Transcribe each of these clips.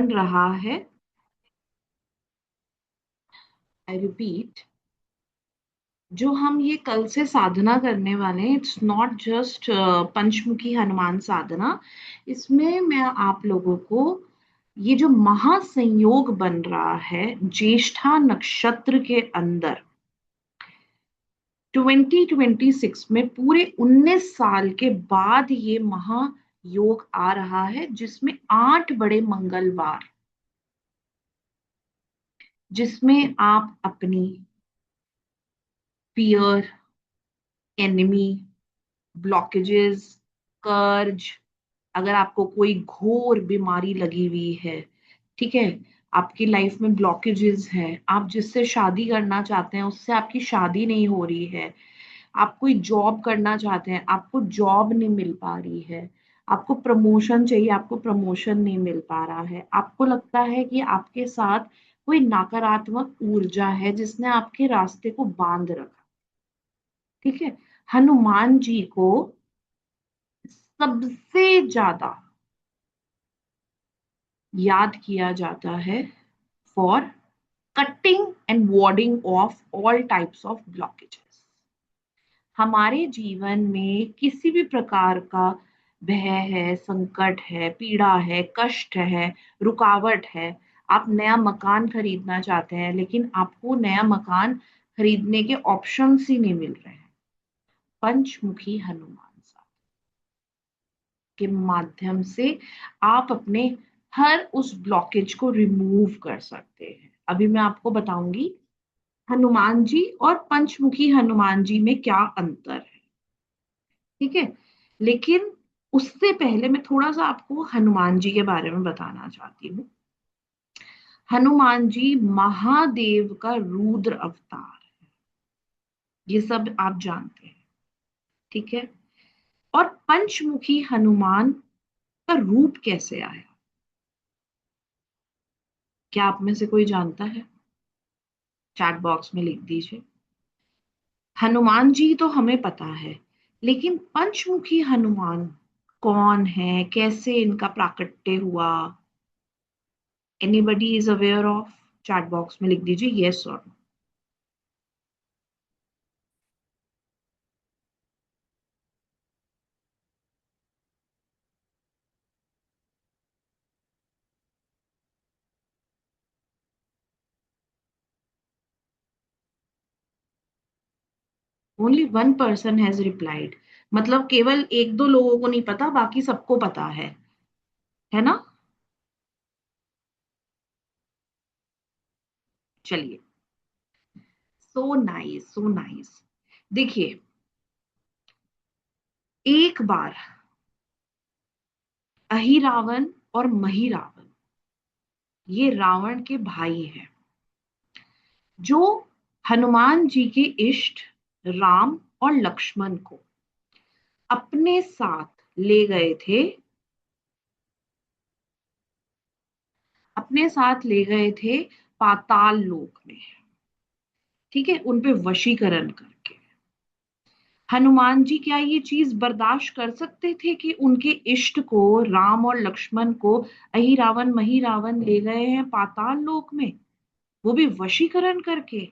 बन रहा है, आई रिपीट, जो हम ये कल से साधना करने वाले हैं, इट्स नॉट जस्ट पंचमुखी हनुमान साधना। इसमें मैं आप लोगों को ये जो महासंयोग बन रहा है ज्येष्ठा नक्षत्र के अंदर 2026 में, पूरे 19 साल के बाद ये महायोग आ रहा है, जिसमें 8 बड़े मंगलवार, जिसमें आप अपनी फियर, एनिमी, ब्लॉकेजेस, कर्ज, अगर आपको कोई घोर बीमारी लगी हुई है, ठीक है, आपकी लाइफ में ब्लॉकेजेस हैं, आप जिससे शादी करना चाहते हैं उससे आपकी शादी नहीं हो रही है, आप कोई जॉब करना चाहते हैं, आपको जॉब नहीं मिल पा रही है, आपको प्रमोशन चाहिए, आपको प्रमोशन नहीं मिल पा रहा है, आपको लगता है कि आपके साथ कोई नकारात्मक ऊर्जा है जिसने आपके रास्ते को बांध रखा, ठीक है, हनुमान जी को सबसे ज्यादा याद किया जाता है for cutting and wording of all types of blockages. हमारे जीवन में किसी भी प्रकार का भय है, संकट है, पीड़ा है, कष्ट है, रुकावट है, आप नया मकान खरीदना चाहते हैं लेकिन आपको नया मकान खरीदने के ऑप्शंस ही नहीं मिल रहे हैं, पंचमुखी हनुमान साहब के माध्यम से आप अपने हर उस ब्लॉकेज को रिमूव कर सकते हैं। अभी मैं आपको बताऊंगी हनुमान जी और पंचमुखी हनुमान जी में क्या अंतर है, ठीक है। लेकिन उससे पहले मैं थोड़ा सा आपको हनुमान जी के बारे में बताना चाहती हूँ। हनुमान जी महादेव का रुद्र अवतार, ये सब आप जानते हैं, ठीक है। और पंचमुखी हनुमान का रूप कैसे आया, क्या आप में से कोई जानता है? चैट बॉक्स में लिख दीजिए। हनुमान जी तो हमें पता है, लेकिन पंचमुखी हनुमान कौन है, कैसे इनका प्राकट्य हुआ? Anybody is aware of? Chat box में लिख दीजिए यस और no. Only one person has replied, मतलब केवल एक दो लोगों को नहीं पता, बाकी सबको पता है ना? चलिए, सो नाइस, सो नाइस। देखिए, एक बार अहिरावण और महिरावण, ये रावण के भाई हैं, जो हनुमान जी के इष्ट राम और लक्ष्मण को अपने साथ ले गए थे, अपने साथ ले गए थे पाताल लोक में, ठीक है, उन पे वशीकरण करके। हनुमान जी क्या ये चीज बर्दाश्त कर सकते थे कि उनके इष्ट को, राम और लक्ष्मण को, अहिरावण महिरावण ले गए हैं पाताल लोक में, वो भी वशीकरण करके?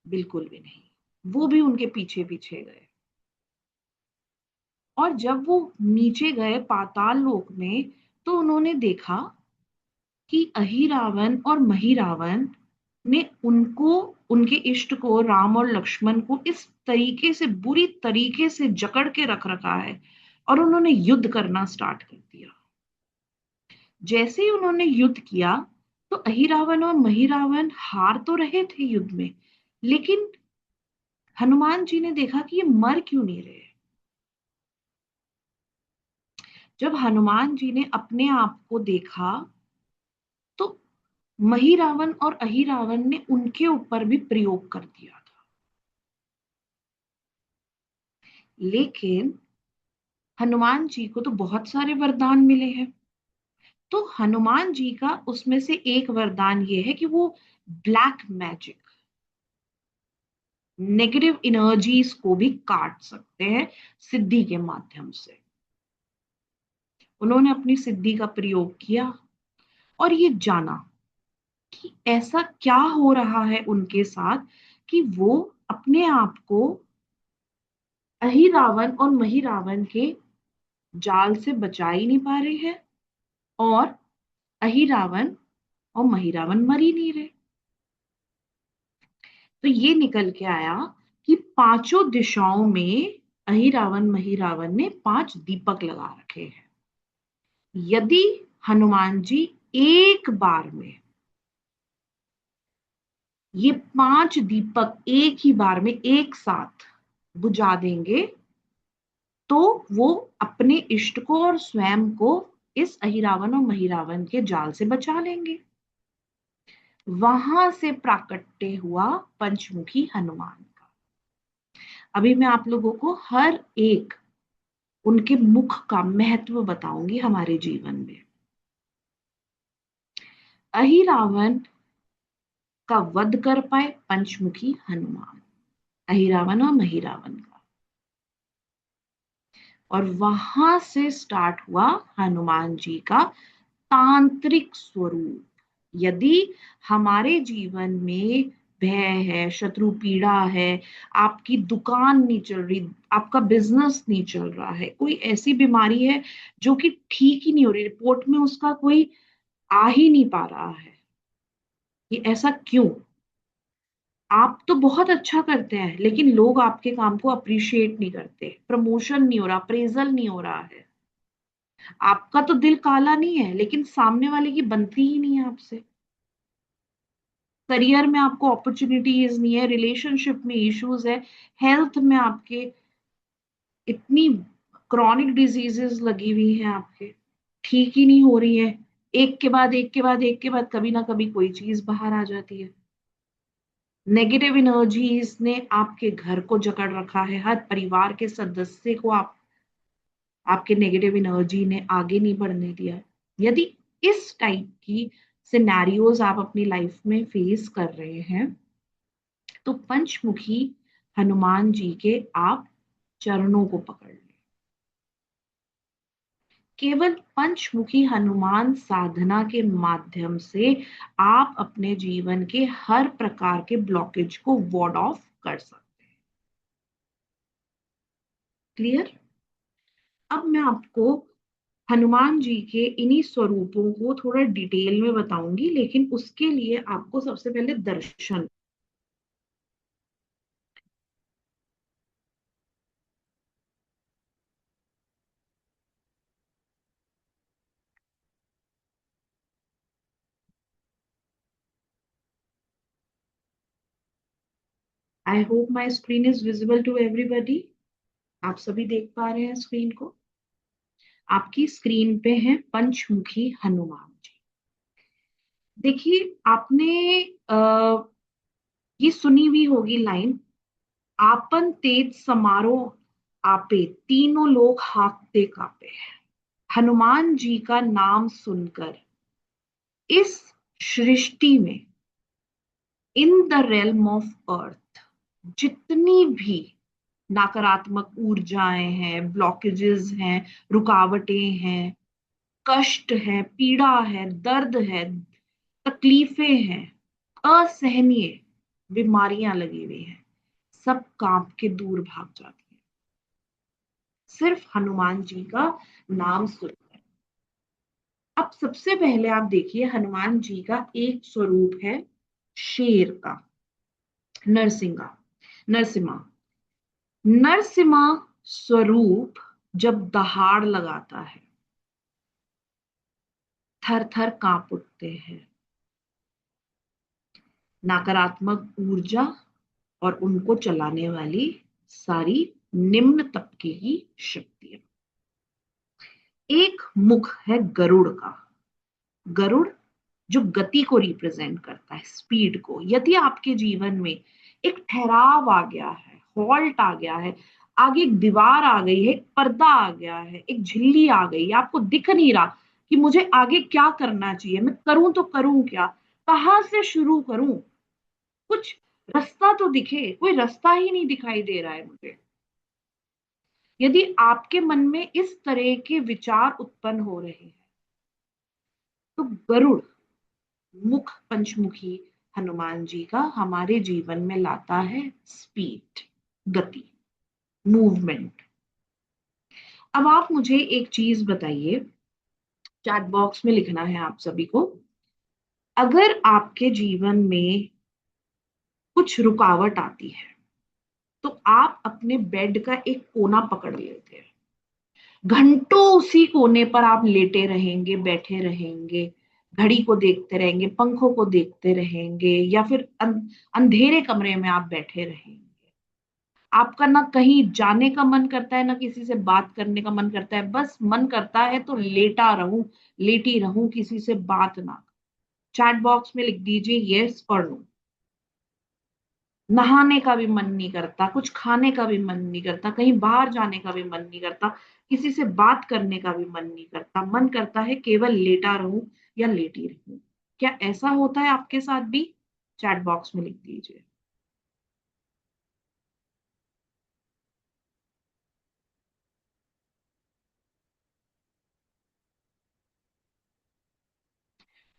बिल्कुल भी नहीं। वो भी उनके पीछे पीछे गए। और जब वो नीचे गए पाताल लोक में, तो उन्होंने देखा कि अहिरावण और महिरावण ने उनको, उनके इष्ट को, राम और लक्ष्मण को इस तरीके से, बुरी तरीके से जकड़ के रख रखा है, और उन्होंने युद्ध करना स्टार्ट कर दिया। जैसे ही उन्होंने युद्ध किया, तो अहिरावण और महिरावण हार तो रहे थे युद्ध में, लेकिन हनुमान जी ने देखा कि ये मर क्यों नहीं रहे। जब हनुमान जी ने अपने आप को देखा, तो महिरावण और अहिरावण ने उनके ऊपर भी प्रयोग कर दिया था। लेकिन हनुमान जी को तो बहुत सारे वरदान मिले हैं। तो हनुमान जी का उसमें से एक वरदान ये है कि वो ब्लैक मैजिक, नेगेटिव एनर्जीज को भी काट सकते हैं सिद्धि के माध्यम से। उन्होंने अपनी सिद्धि का प्रयोग किया और ये जाना कि ऐसा क्या हो रहा है उनके साथ कि वो अपने आप को अहिरावण और महिरावण के जाल से बचा ही नहीं पा रहे हैं, और अहिरावण और महिरावण मर ही नहीं रहे। तो ये निकल के आया कि पांचों दिशाओं में अहिरावण महिरावण ने 5 दीपक लगा रखे हैं। यदि हनुमान जी एक बार में ये 5 दीपक एक ही बार में एक साथ बुझा देंगे, तो वो अपने इष्ट को और स्वयं को इस अहिरावण और महिरावण के जाल से बचा लेंगे। वहां से प्राकट्य हुआ पंचमुखी हनुमान का। अभी मैं आप लोगों को हर एक उनके मुख का महत्व बताऊंगी हमारे जीवन में। अहिरावण का वध कर पाए पंचमुखी हनुमान, अहिरावण और महिरावण का। और वहां से स्टार्ट हुआ हनुमान जी का तांत्रिक स्वरूप। यदि हमारे जीवन में भय है, शत्रु पीड़ा है, आपकी दुकान नहीं चल रही, आपका बिजनेस नहीं चल रहा है, कोई ऐसी बीमारी है जो कि ठीक ही नहीं हो रही, रिपोर्ट में उसका कोई आ ही नहीं पा रहा है, ये ऐसा क्यों? आप तो बहुत अच्छा करते हैं लेकिन लोग आपके काम को अप्रिशिएट नहीं करते, प्रमोशन नहीं हो रहा, अप्रेजल नहीं हो रहा है। आपका तो दिल काला नहीं है लेकिन सामने वाले की बनती ही नहीं है आपसे। करियर में आपको अपॉर्चुनिटीज नहीं है, रिलेशनशिप में इश्यूज है, हेल्थ में आपके इतनी क्रॉनिक डिजीजेस लगी हुई हैं आपके, ठीक ही नहीं हो रही है। एक के बाद एक के बाद एक के बाद कभी ना कभी कोई चीज बाहर आ जाती है। नेगेटिव एनर्जीज ने आपके घर को जकड़ रखा है, हर परिवार के सदस्य को आपके नेगेटिव एनर्जी ने आगे नहीं बढ़ने दिया। यदि इस टाइप की सिनेरियोज आप अपनी लाइफ में फेस कर रहे हैं, तो पंचमुखी हनुमान जी के आप चरणों को पकड़ लें। केवल पंचमुखी हनुमान साधना के माध्यम से आप अपने जीवन के हर प्रकार के ब्लॉकेज को वॉर्ड ऑफ कर सकते हैं। क्लियर? अब मैं आपको हनुमान जी के इन्हीं स्वरूपों को थोड़ा डिटेल में बताऊंगी, लेकिन उसके लिए आपको सबसे पहले दर्शन। I hope my screen is visible to everybody. आप सभी देख पा रहे हैं स्क्रीन को? आपकी स्क्रीन पे है पंचमुखी हनुमान जी। देखिए, आपने ये सुनी हुई होगी लाइन, आपन तेज समारोह आपे तीनों लोग हाँकते कांपे। हनुमान जी का नाम सुनकर इस सृष्टि में, in the realm of earth, जितनी भी नकारात्मक ऊर्जाएं हैं, ब्लॉकेजेस हैं, रुकावटें हैं, कष्ट है, पीड़ा है, दर्द है, तकलीफें हैं, असहनीय बीमारियां लगी हुई हैं, सब कांप के दूर भाग जाती हैं सिर्फ हनुमान जी का नाम सुनकर। अब सबसे पहले आप देखिए, हनुमान जी का एक स्वरूप है शेर का, नरसिंहा, नरसिम्हा। नरसिम्हा स्वरूप जब दहाड़ लगाता है, थर थर कांप उठते हैं नकारात्मक ऊर्जा और उनको चलाने वाली सारी निम्न तबके की शक्तियां। एक मुख है गरुड़ का। गरुड़ जो गति को रिप्रेजेंट करता है, स्पीड को। यदि आपके जीवन में एक ठहराव आ गया है, हॉल्ट आ गया है, आगे एक दीवार आ गई है, एक पर्दा आ गया है, एक झिल्ली आ गई है, आपको दिख नहीं रहा कि मुझे आगे क्या करना चाहिए, मैं करूं तो करूं क्या, कहां से शुरू करूं, कुछ रास्ता तो दिखे, कोई रास्ता ही नहीं दिखाई दे रहा है मुझे। यदि आपके मन में इस तरह के विचार उत्पन्न हो रहे हैं, तो गरुड़ मुख पंचमुखी हनुमान जी का हमारे जीवन में लाता है स्पीड, गति, मूवमेंट। अब आप मुझे एक चीज बताइए, चैट बॉक्स में लिखना है आप सभी को। अगर आपके जीवन में कुछ रुकावट आती है तो आप अपने बेड का एक कोना पकड़ लेते हैं, घंटों उसी कोने पर आप लेटे रहेंगे, बैठे रहेंगे, घड़ी को देखते रहेंगे, पंखों को देखते रहेंगे, या फिर अंधेरे कमरे में आप बैठे रहेंगे। आपका ना कहीं जाने का मन करता है, ना किसी से बात करने का मन करता है, बस मन करता है तो लेटा रहूं, लेटी रहूं, किसी से बात ना। चैट बॉक्स में लिख दीजिए यस और नो। नहाने का भी मन नहीं करता, कुछ खाने का भी मन नहीं करता, कहीं बाहर जाने का भी मन नहीं करता, किसी से बात करने का भी मन नहीं करता, मन करता है केवल लेटा रहूं या लेटी रहूं। क्या ऐसा होता है आपके साथ भी? चैट बॉक्स में लिख दीजिए।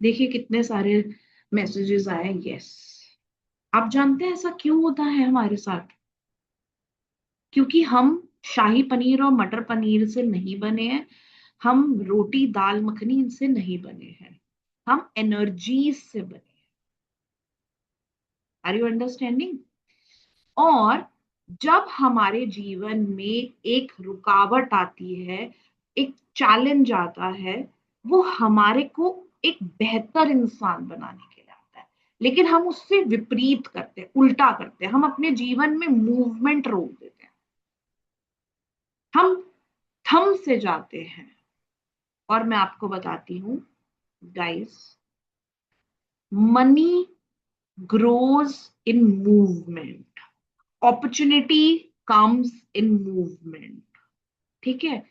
देखिए कितने सारे मैसेजेस आए यस। आप जानते हैं ऐसा क्यों होता है हमारे साथ? क्योंकि हम शाही पनीर और मटर पनीर से नहीं बने हैं, हम रोटी दाल मखनी इनसे नहीं बने हैं, हम एनर्जीज से बने हैं। Are you understanding? और जब हमारे जीवन में एक रुकावट आती है, एक चैलेंज आता है, वो हमारे को एक बेहतर इंसान बनाने के लिए आता है, लेकिन हम उससे विपरीत करते हैं, उल्टा करते हैं, हम अपने जीवन में मूवमेंट रोक देते हैं, हम थम से जाते हैं। और मैं आपको बताती हूँ guys, money grows in movement, opportunity comes in movement. ठीक है?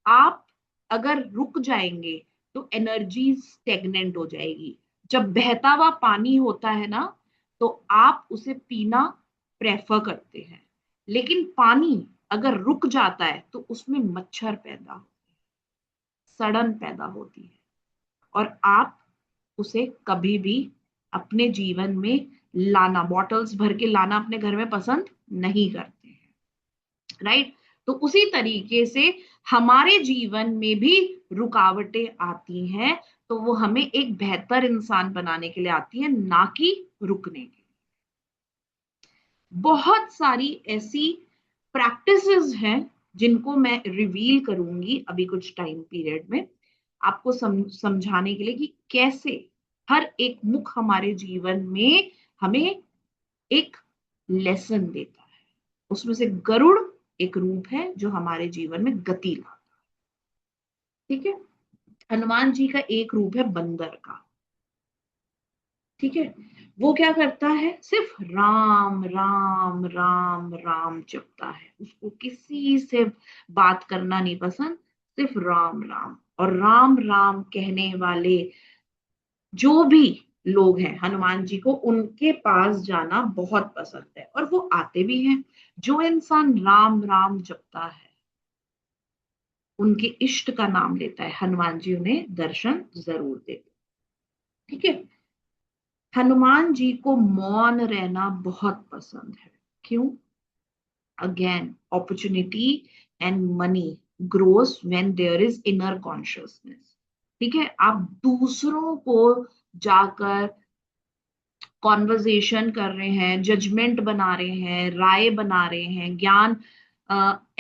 आप अगर रुक जाएंगे तो एनर्जी स्टेगनेंट हो जाएगी। जब बहता हुआ पानी होता है ना, तो आप उसे पीना प्रेफर करते हैं, लेकिन पानी अगर रुक जाता है तो उसमें मच्छर पैदा होते हैं, सड़न पैदा होती है, और आप उसे कभी भी अपने जीवन में लाना, बॉटल्स भर के लाना अपने घर में पसंद नहीं करते हैं। राइट? तो उसी तरीके से हमारे जीवन में भी रुकावटें आती हैं, तो वो हमें एक बेहतर इंसान बनाने के लिए आती है, ना कि रुकने के लिए। बहुत सारी ऐसी प्रैक्टिसेस हैं जिनको मैं रिवील करूंगी अभी कुछ टाइम पीरियड में, आपको समझाने के लिए कि कैसे हर एक मुख हमारे जीवन में हमें एक लेसन देता है। उसमें से गरुड़ एक रूप है जो हमारे जीवन में गति लाता है। ठीक है? हनुमान जी का एक रूप है बंदर का। ठीक है? वो क्या करता है? सिर्फ राम राम राम राम जपता है, उसको किसी से बात करना नहीं पसंद, सिर्फ राम राम। और राम राम कहने वाले जो भी लोग हैं, हनुमान जी को उनके पास जाना बहुत पसंद है, और वो आते भी हैं। जो इंसान राम राम जपता है, उनके इष्ट का नाम लेता है, हनुमान जी उन्हें दर्शन जरूर देते। ठीक है? हनुमान जी को मौन रहना बहुत पसंद है। क्यों? Again, opportunity and money grows when there is inner consciousness. ठीक है? आप दूसरों को जाकर कॉन्वर्जेशन कर रहे हैं, जजमेंट बना रहे हैं, राय बना रहे हैं, ज्ञान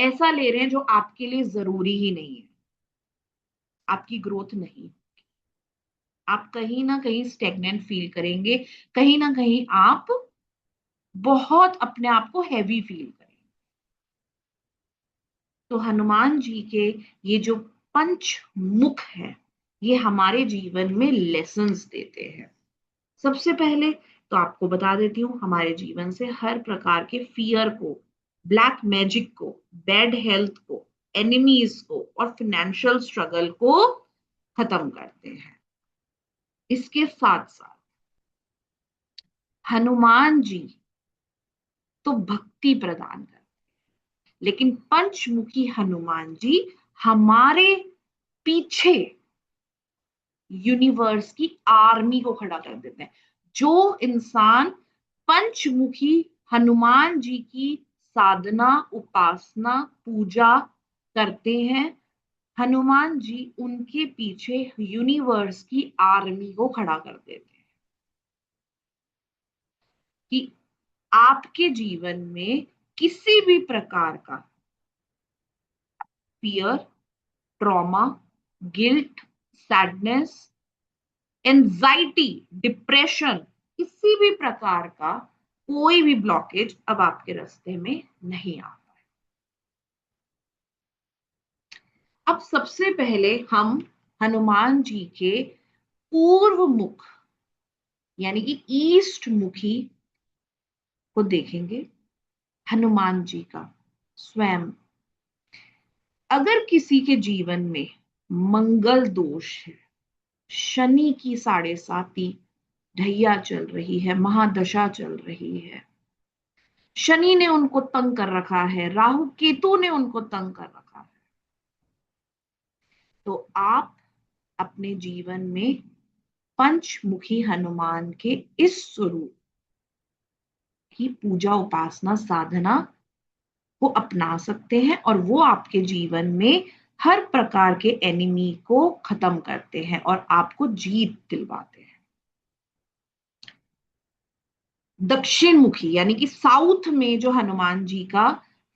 ऐसा ले रहे हैं जो आपके लिए जरूरी ही नहीं है, आपकी ग्रोथ नहीं। आप कहीं ना कहीं स्टेगनेंट फील करेंगे, कहीं ना कहीं आप बहुत अपने आप को हैवी फील करेंगे। तो हनुमान जी के ये जो पंच मुख है, ये हमारे जीवन में लेसन्स देते हैं। सबसे पहले तो आपको बता देती हूँ, हमारे जीवन से हर प्रकार के फियर को, ब्लैक मैजिक को, बैड हेल्थ को, एनिमीज को और फाइनेंशियल स्ट्रगल को खत्म करते हैं। इसके साथ साथ हनुमान जी तो भक्ति प्रदान करते हैं, लेकिन पंचमुखी हनुमान जी हमारे पीछे यूनिवर्स की आर्मी को खड़ा कर देते हैं। जो इंसान पंचमुखी हनुमान जी की साधना, उपासना, पूजा करते हैं, हनुमान जी उनके पीछे यूनिवर्स की आर्मी को खड़ा कर देते हैं कि आपके जीवन में किसी भी प्रकार का fear, trauma, guilt, sadness, anxiety, depression, किसी भी प्रकार का कोई भी ब्लॉकेज अब आपके रास्ते में नहीं आ। अब सबसे पहले हम हनुमान जी के पूर्व मुख यानी कि ईस्ट मुखी को देखेंगे। हनुमान जी का स्वयं, अगर किसी के जीवन में मंगल दोष है, शनि की 7.5 ढैया चल रही है, महादशा चल रही है, शनि ने उनको तंग कर रखा है, राहु केतु ने उनको तंग कर रखा है, तो आप अपने जीवन में पंचमुखी हनुमान के इस स्वरूप की पूजा, उपासना, साधना को अपना सकते हैं और वो आपके जीवन में हर प्रकार के एनिमी को खत्म करते हैं और आपको जीत दिलवाते हैं। दक्षिण मुखी यानी कि साउथ में जो हनुमान जी का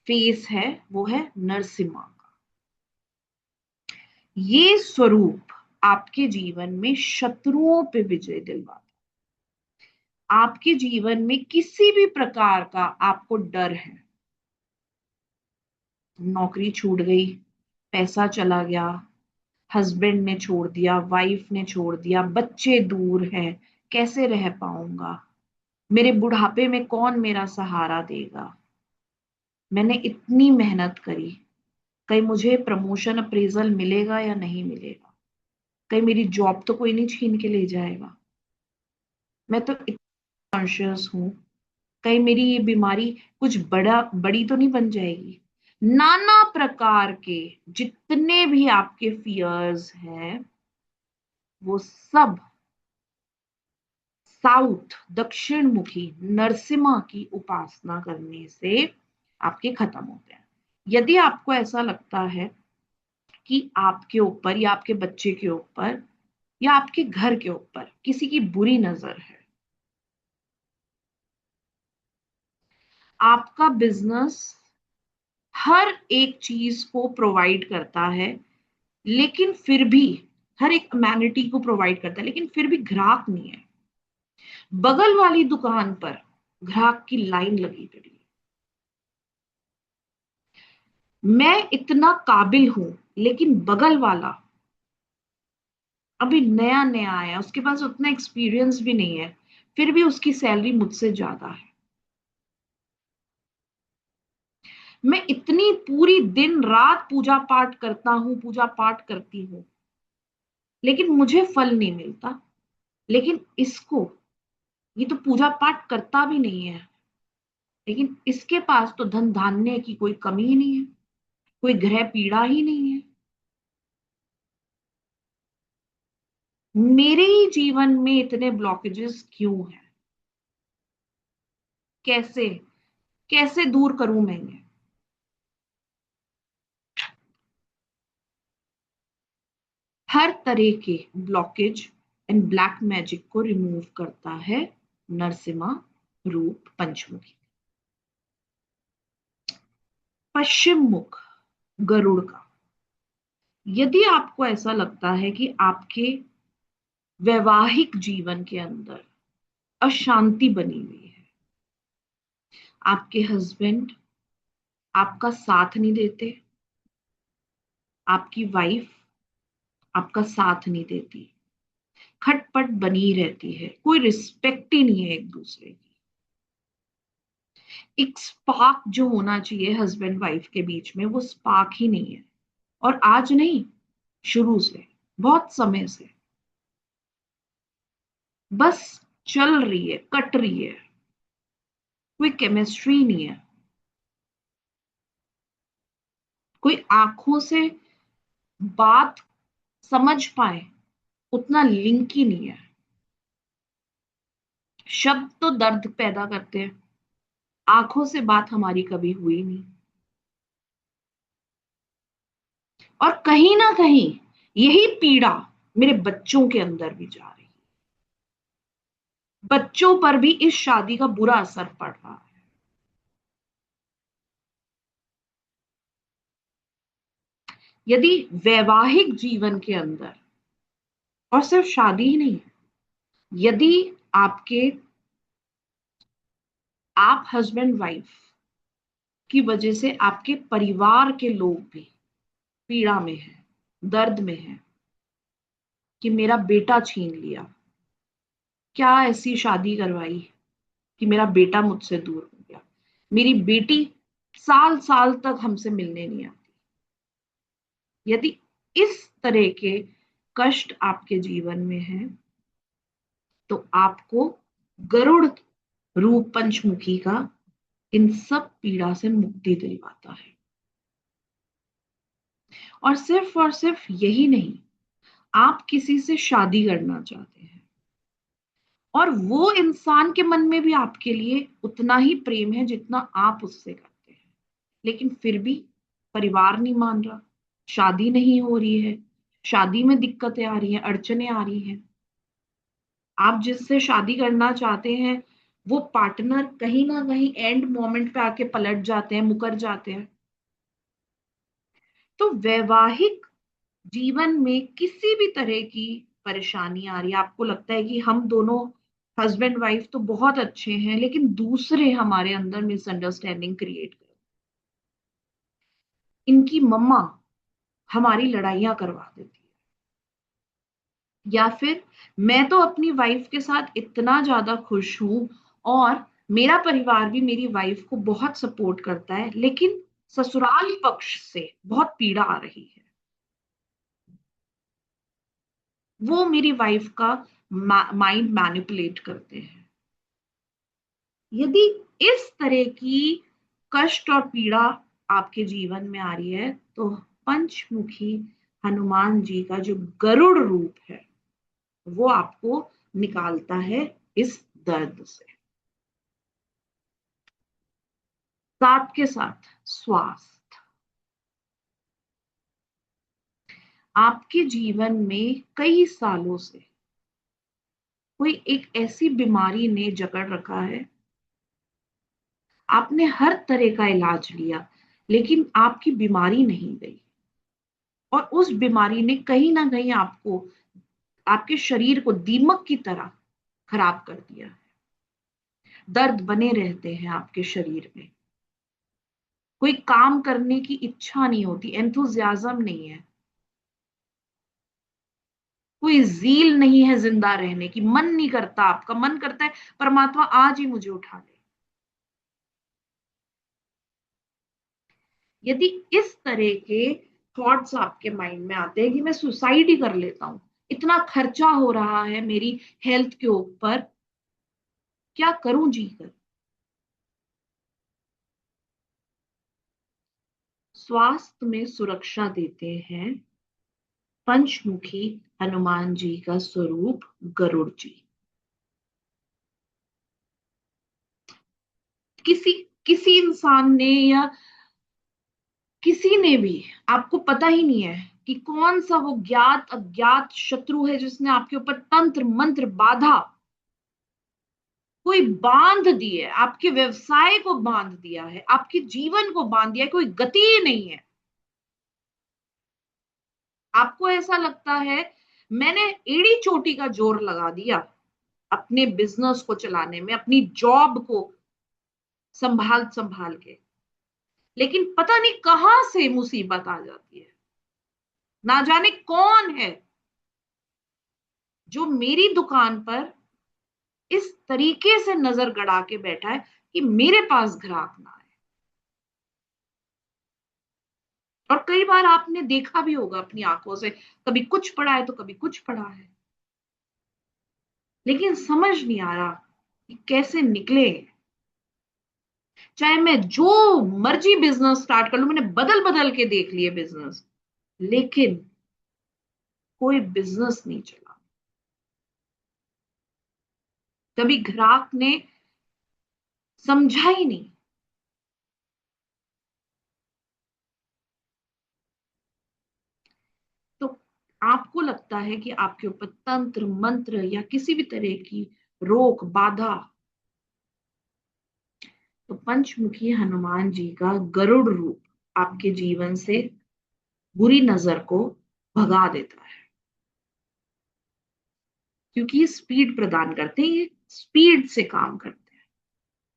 फेस है वो है नरसिम्हा का। ये स्वरूप आपके जीवन में शत्रुओं पे विजय दिलवाता है। आपके जीवन में किसी भी प्रकार का आपको डर है, नौकरी छूट गई, पैसा चला गया, हस्बैंड ने छोड़ दिया, वाइफ ने छोड़ दिया, बच्चे दूर हैं, कैसे रह पाऊंगा, मेरे बुढ़ापे में कौन मेरा सहारा देगा, मैंने इतनी मेहनत करी, कहीं मुझे प्रमोशन अप्रेजल मिलेगा या नहीं मिलेगा, कहीं मेरी जॉब तो कोई नहीं छीन के ले जाएगा, मैं तो इतना कॉन्शियस हूं, कहीं मेरी ये बीमारी कुछ बड़ी तो नहीं बन जाएगी। नाना प्रकार के जितने भी आपके फियर्स हैं वो सब साउथ, दक्षिण मुखी नरसिम्हा की उपासना करने से आपके खत्म होते हैं। यदि आपको ऐसा लगता है कि आपके ऊपर या आपके बच्चे के ऊपर या आपके घर के ऊपर किसी की बुरी नजर है, आपका बिजनेस हर एक चीज को प्रोवाइड करता है, लेकिन फिर भी हर एक अमेनिटी को प्रोवाइड करता है, लेकिन फिर भी ग्राहक नहीं है, बगल वाली दुकान पर ग्राहक की लाइन लगी पड़ी है, मैं इतना काबिल हूं लेकिन बगल वाला अभी नया नया आया, उसके पास उतना एक्सपीरियंस भी नहीं है, फिर भी उसकी सैलरी मुझसे ज्यादा है, मैं इतनी पूरी दिन रात पूजा पाठ करता हूं, पूजा पाठ करती हूँ, लेकिन मुझे फल नहीं मिलता, लेकिन इसको, ये तो पूजा पाठ करता भी नहीं है, लेकिन इसके पास तो धन धान्य की कोई कमी ही नहीं है, कोई ग्रह पीड़ा ही नहीं है, मेरे ही जीवन में इतने ब्लॉकेजेस क्यों हैं, कैसे कैसे दूर करूं मैं इन्हें। हर तरह के ब्लॉकेज एंड ब्लैक मैजिक को रिमूव करता है नरसिम्हा रूप पंचमुखी। पश्चिम मुख गरुड़ का, यदि आपको ऐसा लगता है कि आपके वैवाहिक जीवन के अंदर अशांति बनी हुई है, आपके हस्बैंड आपका साथ नहीं देते, आपकी वाइफ आपका साथ नहीं देती, खटपट बनी रहती है, कोई रिस्पेक्ट ही नहीं है एक दूसरे की, एक स्पार्क जो होना चाहिए हस्बैंड वाइफ के बीच में वो स्पार्क ही नहीं है, और आज नहीं, शुरू से, बहुत समय से बस चल रही है, कट रही है, कोई केमिस्ट्री नहीं है, कोई आंखों से बात समझ पाए, उतना लिंक ही नहीं है। शब्द तो दर्द पैदा करते हैं, आंखों से बात हमारी कभी हुई नहीं। और कहीं ना कहीं यही पीड़ा मेरे बच्चों के अंदर भी जा रही है। बच्चों पर भी इस शादी का बुरा असर पड़ रहा है। यदि वैवाहिक जीवन के अंदर, और सिर्फ शादी ही नहीं, यदि आपके आप हस्बैंड वाइफ की वजह से आपके परिवार के लोग भी पीड़ा में हैं, दर्द में हैं कि मेरा बेटा छीन लिया, क्या ऐसी शादी करवाई कि मेरा बेटा मुझसे दूर हो गया, मेरी बेटी साल साल तक हमसे मिलने नहीं आती। यदि इस तरह के कष्ट आपके जीवन में है, तो आपको गरुड़ रूप पंचमुखी का इन सब पीड़ा से मुक्ति दिलवाता है। और सिर्फ यही नहीं, आप किसी से शादी करना चाहते हैं और वो इंसान के मन में भी आपके लिए उतना ही प्रेम है जितना आप उससे करते हैं, लेकिन फिर भी परिवार नहीं मान रहा, शादी नहीं हो रही है, शादी में दिक्कतें आ रही हैं, अड़चने आ रही हैं। आप जिससे शादी करना चाहते हैं वो पार्टनर कहीं ना कहीं एंड मोमेंट पे आके पलट जाते हैं, मुकर जाते हैं। तो वैवाहिक जीवन में किसी भी तरह की परेशानी आ रही है, आपको लगता है कि हम दोनों हस्बैंड वाइफ तो बहुत अच्छे हैं लेकिन दूसरे हमारे अंदर मिसअंडरस्टैंडिंग क्रिएट कर, इनकी मम्मा हमारी लड़ाइयां करवा देती है, या फिर मैं तो अपनी वाइफ के साथ इतना ज्यादा खुश हूं और मेरा परिवार भी मेरी वाइफ को बहुत सपोर्ट करता है, लेकिन ससुराल पक्ष से बहुत पीड़ा आ रही है, वो मेरी वाइफ का माइंड मैनिपुलेट करते हैं। यदि इस तरह की कष्ट और पीड़ा आपके जीवन में आ रही है, तो पंचमुखी हनुमान जी का जो गरुड़ रूप है वो आपको निकालता है इस दर्द से। साथ के साथ स्वास्थ्य, आपके जीवन में कई सालों से कोई एक ऐसी बीमारी ने जकड़ रखा है, आपने हर तरह का इलाज लिया लेकिन आपकी बीमारी नहीं गई, और उस बीमारी ने कहीं ना कहीं आपको, आपके शरीर को दीमक की तरह खराब कर दिया है। दर्द बने रहते हैं आपके शरीर में, कोई काम करने की इच्छा नहीं होती, एंथुजियाज्म नहीं है, कोई जील नहीं है जिंदा रहने की, मन नहीं करता, आपका मन करता है परमात्मा आज ही मुझे उठा ले। यदि इस तरह के थॉट्स आपके माइंड में आते हैं कि मैं सुसाइड ही कर लेता हूं, इतना खर्चा हो रहा है मेरी हेल्थ के ऊपर, क्या करूं जी कर, स्वास्थ्य में सुरक्षा देते हैं पंचमुखी हनुमान जी का स्वरूप गरुड़ जी। किसी किसी इंसान ने या किसी ने भी, आपको पता ही नहीं है कि कौन सा वो ज्ञात अज्ञात शत्रु है जिसने आपके ऊपर तंत्र मंत्र बाधा, कोई बांध दिए, आपके व्यवसाय को बांध दिया है, आपके जीवन को बांध दिया है, कोई गति ही नहीं है। आपको ऐसा लगता है मैंने एड़ी चोटी का जोर लगा दिया अपने बिजनेस को चलाने में, अपनी जॉब को संभाल संभाल के, लेकिन पता नहीं कहां से मुसीबत आ जाती है। ना जाने कौन है जो मेरी दुकान पर इस तरीके से नजर गड़ा के बैठा है कि मेरे पास ग्राहक ना आए। और कई बार आपने देखा भी होगा अपनी आंखों से, कभी कुछ पड़ा है तो कभी कुछ पड़ा है, लेकिन समझ नहीं आ रहा कि कैसे निकले। चाहे मैं जो मर्जी बिजनेस स्टार्ट कर लूं, मैंने बदल बदल के देख लिए बिजनेस, लेकिन कोई बिजनेस नहीं चला। कभी ग्राहक ने समझा ही नहीं। तो आपको लगता है कि आपके ऊपर तंत्र मंत्र या किसी भी तरह की रोक बाधा, तो पंचमुखी हनुमान जी का गरुड़ रूप आपके जीवन से बुरी नजर को भगा देता है। क्योंकि ये स्पीड प्रदान करते हैं, ये स्पीड से काम करते हैं।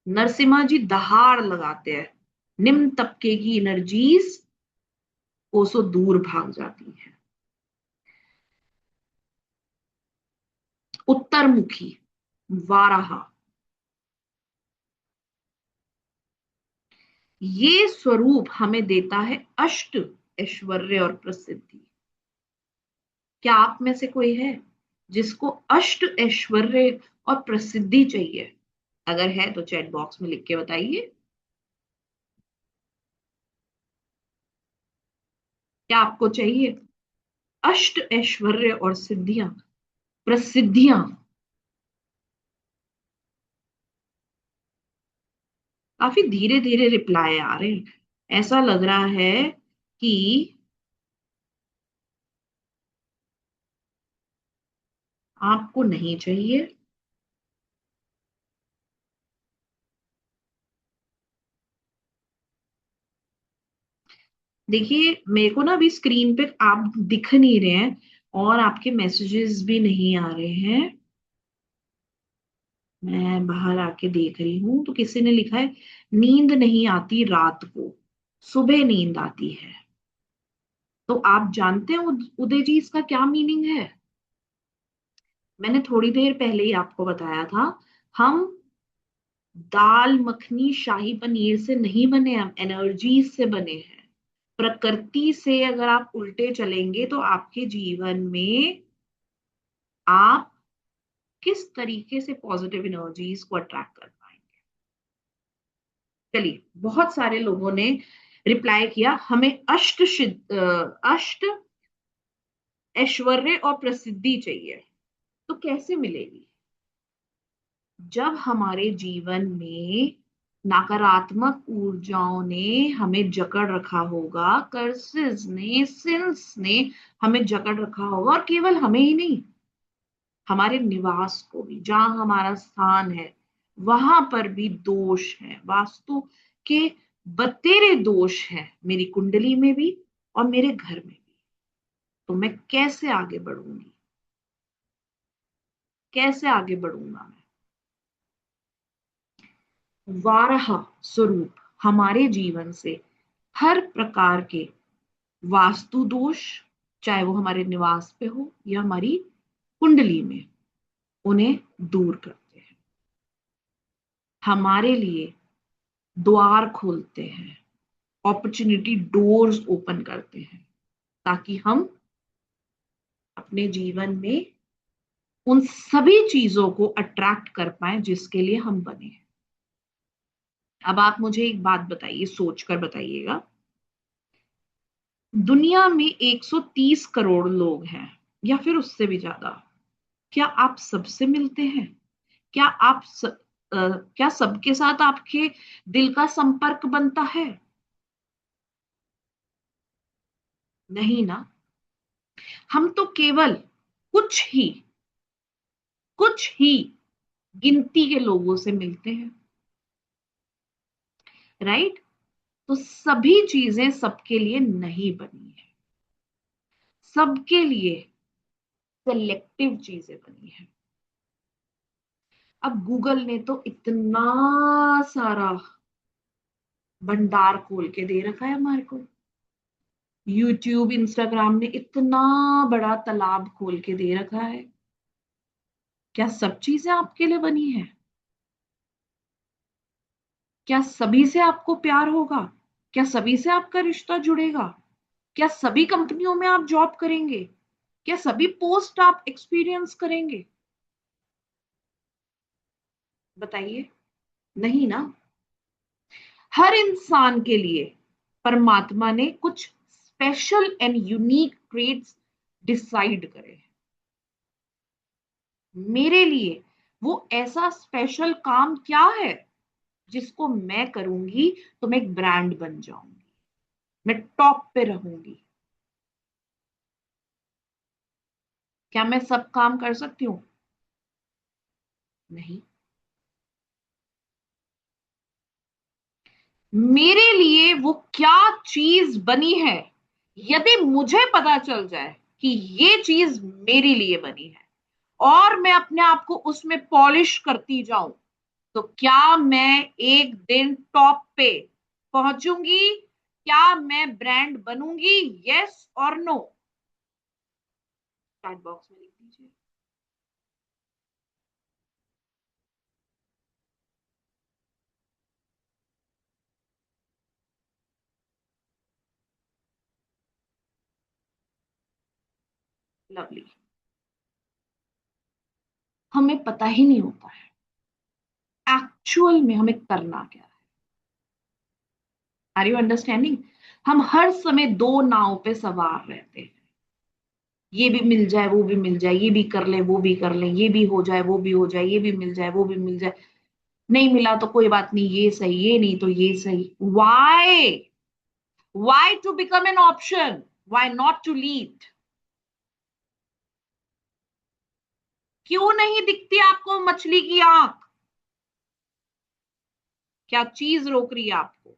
नरसिम्हा जी दहाड़ लगाते हैं, निम्न तबके की एनर्जीज कोसों दूर भाग जाती है। उत्तरमुखी वाराहा, ये स्वरूप हमें देता है अष्ट ऐश्वर्य और प्रसिद्धि। क्या आप में से कोई है जिसको अष्ट ऐश्वर्य और प्रसिद्धि चाहिए? अगर है तो चैट बॉक्स में लिख के बताइए। क्या आपको चाहिए अष्ट ऐश्वर्य और सिद्धियां, प्रसिद्धियां? काफी धीरे धीरे रिप्लाई आ रहे हैं। ऐसा लग रहा है कि आपको नहीं चाहिए। देखिए, मेरे को ना अभी स्क्रीन पे आप दिख नहीं रहे हैं और आपके मैसेजेस भी नहीं आ रहे हैं। मैं बाहर आके देख रही हूँ, तो किसी ने लिखा है नींद नहीं आती रात को, सुबह नींद आती है। तो आप जानते हैं उदय जी इसका क्या मीनिंग है? मैंने थोड़ी देर पहले ही आपको बताया था, हम दाल मखनी शाही पनीर से नहीं बने, हम एनर्जीज से बने हैं। प्रकृति से अगर आप उल्टे चलेंगे तो आपके जीवन में आप किस तरीके से पॉजिटिव एनर्जीज को अट्रैक्ट कर पाएंगे। चलिए, बहुत सारे लोगों ने रिप्लाई किया हमें अष्ट ऐश्वर्य और प्रसिद्धि चाहिए। तो कैसे मिलेगी? जब हमारे जीवन में नकारात्मक ऊर्जाओं ने हमें जकड़ रखा होगा, कर्सेस ने, सिंस ने हमें जकड़ रखा होगा, और केवल हमें ही नहीं, हमारे निवास को भी, जहां हमारा स्थान है वहां पर भी दोष है, वास्तु के बतेरे दोष है, मेरी कुंडली में भी और मेरे घर में भी। तो मैं कैसे आगे बढ़ूंगी, कैसे आगे बढ़ूंगा मैं? वाराह स्वरूप हमारे जीवन से हर प्रकार के वास्तु दोष, चाहे वो हमारे निवास पे हो या हमारी कुंडली में, उन्हें दूर करते हैं, हमारे लिए द्वार खोलते हैं, अपॉर्चुनिटी डोर्स ओपन करते हैं, ताकि हम अपने जीवन में उन सभी चीजों को अट्रैक्ट कर पाए जिसके लिए हम बने हैं। अब आप मुझे एक बात बताइए, सोच कर बताइएगा, दुनिया में 130 करोड़ लोग हैं या फिर उससे भी ज्यादा, क्या आप सबसे मिलते हैं? क्या क्या सबके साथ आपके दिल का संपर्क बनता है? नहीं ना। हम तो केवल कुछ ही गिनती के लोगों से मिलते हैं, राइट? तो सभी चीजें सबके लिए नहीं बनी है, सबके लिए सेलेक्टिव चीजें बनी है। अब गूगल ने तो इतना सारा भंडार खोल के दे रखा है हमारे को, यूट्यूब इंस्टाग्राम ने इतना बड़ा तालाब खोल के दे रखा है। क्या सब चीजें आपके लिए बनी है? क्या सभी से आपको प्यार होगा? क्या सभी से आपका रिश्ता जुड़ेगा? क्या सभी कंपनियों में आप जॉब करेंगे? क्या सभी पोस्ट आप एक्सपीरियंस करेंगे? बताइए। नहीं ना। हर इंसान के लिए परमात्मा ने कुछ special and unique traits decide करे। मेरे लिए वो ऐसा स्पेशल काम क्या है जिसको मैं करूंगी तो मैं एक ब्रांड बन जाऊंगी, मैं टॉप पे रहूंगी? क्या मैं सब काम कर सकती हूँ? नहीं। मेरे लिए वो क्या चीज बनी है, यदि मुझे पता चल जाए कि ये चीज मेरे लिए बनी है और मैं अपने आप को उसमें पॉलिश करती जाऊं, तो क्या मैं एक दिन टॉप पे पहुंचूंगी? क्या मैं ब्रांड बनूंगी? यस और नो? चैट बॉक्स में लिख दीजिए। लवली। हमें पता ही नहीं होता है एक्चुअल में हमें करना क्या है। Are you understanding? हम हर समय दो नाव पे सवार रहते हैं। ये भी मिल जाए, वो भी मिल जाए, ये भी कर ले, वो भी कर ले, ये भी हो जाए, वो भी हो जाए, ये भी मिल जाए, वो भी मिल जाए। नहीं मिला तो कोई बात नहीं, ये सही, ये नहीं तो ये सही। Why to become an option? Why not to lead? क्यों नहीं दिखती आपको मछली की आंख? क्या चीज रोक रही है आपको?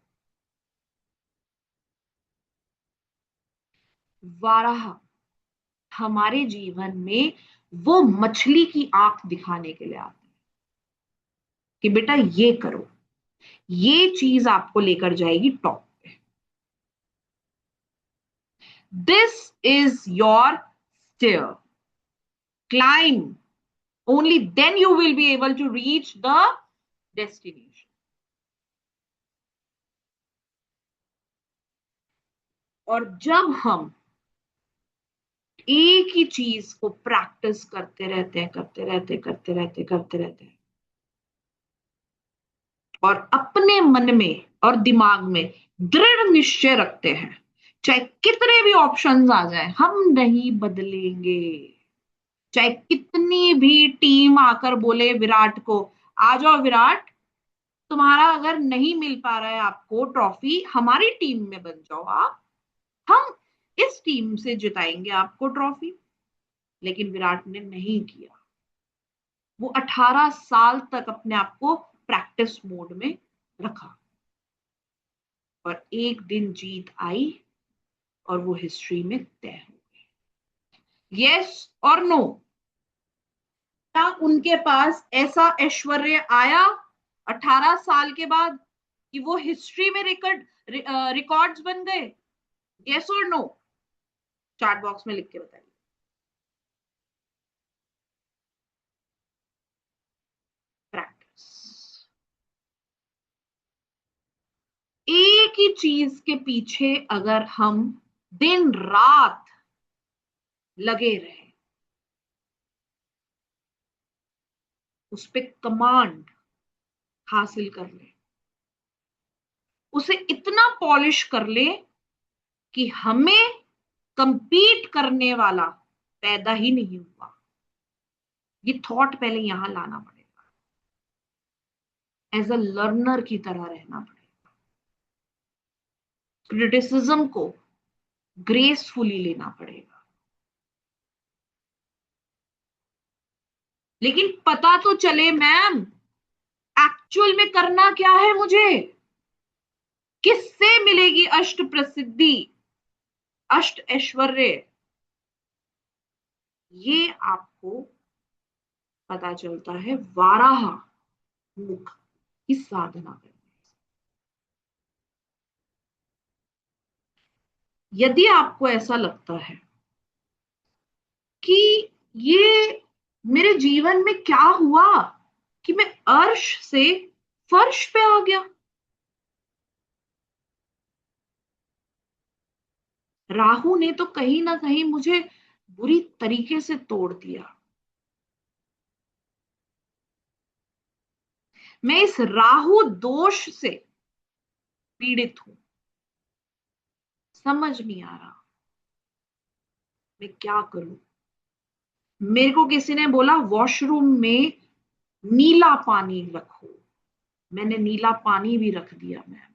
वाराह हमारे जीवन में वो मछली की आंख दिखाने के लिए आते हैं कि बेटा ये करो, ये चीज आपको लेकर जाएगी टॉप पे। This is your stair, climb, only then you will be able to reach the destination। और जब हम एक ही चीज को प्रैक्टिस करते रहते हैं, करते रहते हैं और अपने मन में और दिमाग में दृढ़ निश्चय रखते हैं, चाहे कितने भी ऑप्शंस आ जाएं हम नहीं बदलेंगे। चाहे कितनी भी टीम आकर बोले विराट को, आ जाओ विराट, तुम्हारा अगर नहीं मिल पा रहा है आपको ट्रॉफी, हमारी टीम में बन जाओ आप, हम इस टीम से जिताएंगे आपको ट्रॉफी। लेकिन विराट ने नहीं किया। वो 18 साल तक अपने आप को प्रैक्टिस मोड में रखा और एक दिन जीत आई और वो हिस्ट्री में तय हो गई। यस और नो? क्या उनके पास ऐसा ऐश्वर्य आया 18 साल के बाद कि वो हिस्ट्री में रिकॉर्ड्स बन गए? यस और नो? चैट बॉक्स में लिख के बताइए। प्रैक्टिस। एक ही चीज के पीछे अगर हम दिन रात लगे रहे, उस पे कमांड हासिल कर ले, उसे इतना पॉलिश कर ले कि हमें कंपीट करने वाला पैदा ही नहीं हुआ। ये थॉट पहले यहां लाना पड़ेगा। एज अ लर्नर की तरह रहना पड़ेगा। क्रिटिसिज्म को ग्रेसफुली लेना पड़ेगा। लेकिन पता तो चले मैम, एक्चुअल में करना क्या है मुझे? किससे मिलेगी अष्ट प्रसिद्धि, अष्ट ऐश्वर्य? ये आपको पता चलता है वाराह मुख की साधना करने से। यदि आपको ऐसा लगता है कि ये मेरे जीवन में क्या हुआ कि मैं अर्श से फर्श पे आ गया, राहु ने तो कहीं ना कहीं मुझे बुरी तरीके से तोड़ दिया। मैं इस राहु दोष से पीड़ित हूं। समझ नहीं आ रहा मैं क्या करूं। मेरे को किसी ने बोला वॉशरूम में नीला पानी रखो। मैंने नीला पानी भी रख दिया मैम,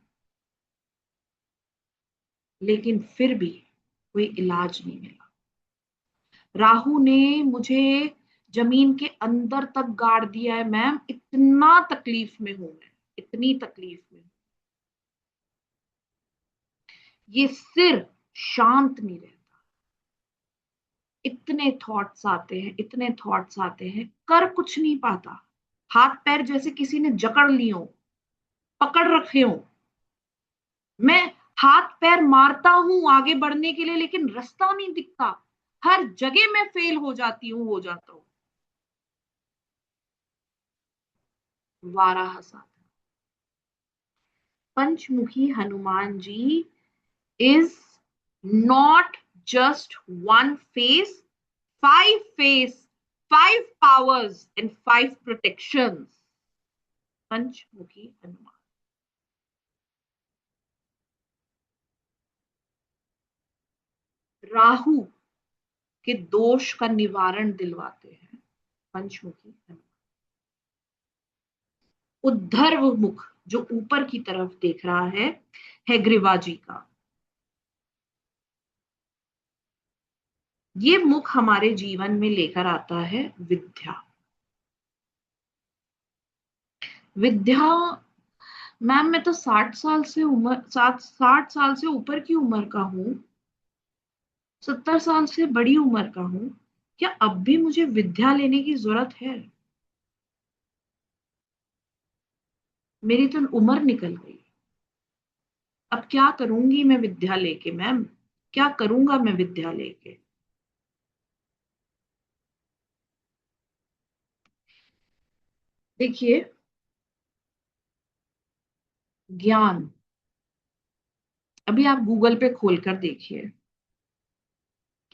लेकिन फिर भी कोई इलाज नहीं मिला। राहु ने मुझे जमीन के अंदर तक गाड़ दिया है मैम। इतना तकलीफ में हूं मैं, इतनी तकलीफ में हूं। ये सिर शांत नहीं रहता। इतने थॉट्स आते हैं, इतने थॉट्स आते हैं, कर कुछ नहीं पाता। हाथ पैर जैसे किसी ने जकड़ लिए हो, पकड़ रखे हो। मैं हाथ पैर मारता हूं आगे बढ़ने के लिए, लेकिन रास्ता नहीं दिखता। हर जगह मैं फेल हो जाती हूँ, हो जाता हूँ। वाराह साधना। पंचमुखी हनुमान जी is not just one face, five face, five powers and five protections. पंचमुखी हनुमान। राहु के दोष का निवारण दिलवाते हैं पंचमुखी हनुमान। उद्धर्व मुख जो ऊपर की तरफ देख रहा है ग्रीवा जी का। ये मुख हमारे जीवन में लेकर आता है विद्या। विद्या मैम, मैं तो 60 साल से उम्र 60 साल से ऊपर की उम्र का हूं, 70 साल से बड़ी उम्र का हूं। क्या अब भी मुझे विद्या लेने की जरूरत है? मेरी तो उम्र निकल गई। अब क्या करूंगी मैं विद्या लेके मैम? क्या करूंगा मैं विद्या लेके? देखिए, ज्ञान, अभी आप गूगल पे खोलकर देखिए,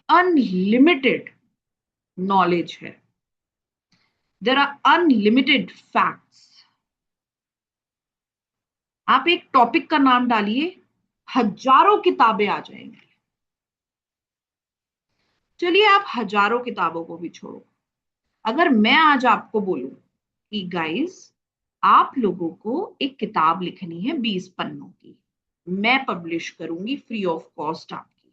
अनलिमिटेड नॉलेज है। There are unlimited facts. आप एक टॉपिक का नाम डालिए, हजारों किताबें आ जाएंगी। चलिए, आप हजारों किताबों को भी छोड़ो। अगर मैं आज आपको बोलूं कि गाइस, आप लोगों को एक किताब लिखनी है 20 पन्नों की, मैं पब्लिश करूंगी फ्री ऑफ कॉस्ट आपकी,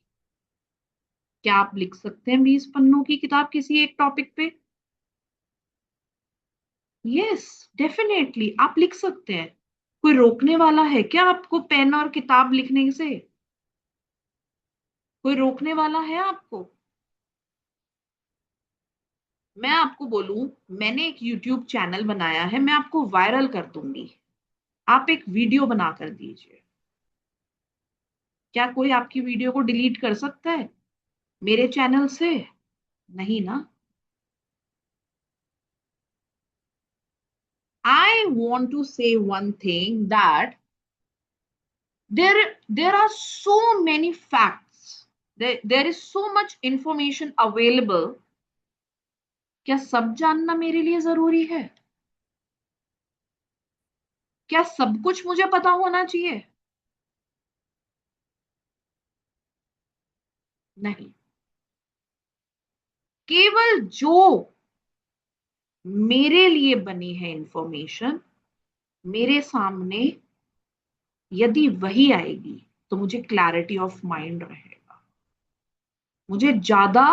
क्या आप लिख सकते हैं 20 पन्नों की किताब किसी एक टॉपिक पे? यस, डेफिनेटली आप लिख सकते हैं। कोई रोकने वाला है क्या आपको पेन और किताब लिखने से? कोई रोकने वाला है आपको? मैं आपको बोलूं, मैंने एक यूट्यूब चैनल बनाया है, मैं आपको वायरल कर दूंगी। आप एक वीडियो बना कर दीजिए। क्या कोई आपकी वीडियो को डिलीट कर सकता है मेरे चैनल से? नहीं ना। I want to say one thing, that there are so many facts, there is so much information available। क्या सब जानना मेरे लिए जरूरी है? क्या सब कुछ मुझे पता होना चाहिए? नहीं। केवल जो मेरे लिए बनी है इंफॉर्मेशन, मेरे सामने यदि वही आएगी तो मुझे क्लैरिटी ऑफ माइंड रहेगा। मुझे ज्यादा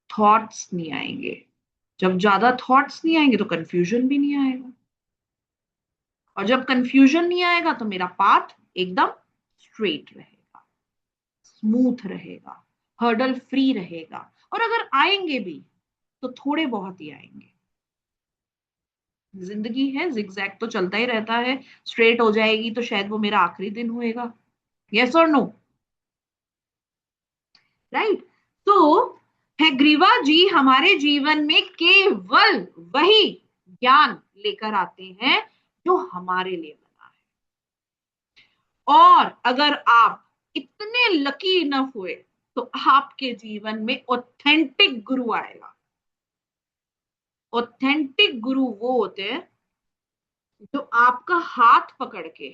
थॉट्स नहीं आएंगे। जब ज्यादा थॉट्स नहीं आएंगे तो कंफ्यूजन भी नहीं आएगा, और जब कंफ्यूजन नहीं आएगा तो मेरा पाथ एकदम स्ट्रेट रहेगा, स्मूथ रहेगा, हर्डल फ्री रहेगा। और अगर आएंगे भी तो थोड़े बहुत ही आएंगे। जिंदगी है, जिगजैग तो चलता ही रहता है। स्ट्रेट हो जाएगी तो शायद वो मेरा आखिरी दिन होएगा। यस और नो? राइट। तो हैग्रीवा जी हमारे जीवन में केवल वही ज्ञान लेकर आते हैं जो हमारे लिए बना है। और अगर आप इतने लकी इनफ हुए तो आपके जीवन में ऑथेंटिक गुरु आएगा। ऑथेंटिक गुरु वो होते हैं जो आपका हाथ पकड़ के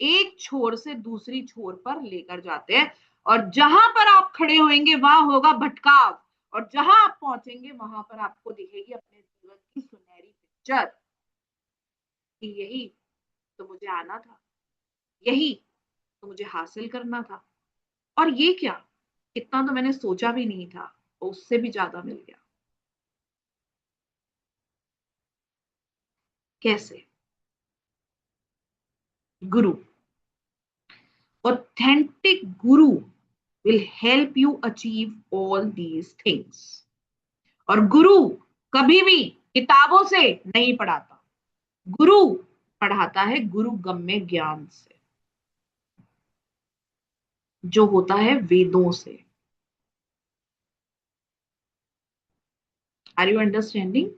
एक छोर से दूसरी छोर पर लेकर जाते हैं, और जहां पर आप खड़े होंगे वहां होगा भटकाव, और जहां आप पहुंचेंगे वहां पर आपको दिखेगी अपने जीवन की सुनहरी पिक्चर। कि यही तो मुझे आना था, यही तो मुझे हासिल करना था, और ये क्या, इतना तो मैंने सोचा भी नहीं था, और उससे भी ज्यादा मिल गया। कैसे? गुरु, authentic guru will help you achieve all these things। और गुरु कभी भी किताबों से नहीं पढ़ाता, गुरु पढ़ाता है गुरु गम्य ज्ञान से, जो होता है वेदों से। Are you understanding?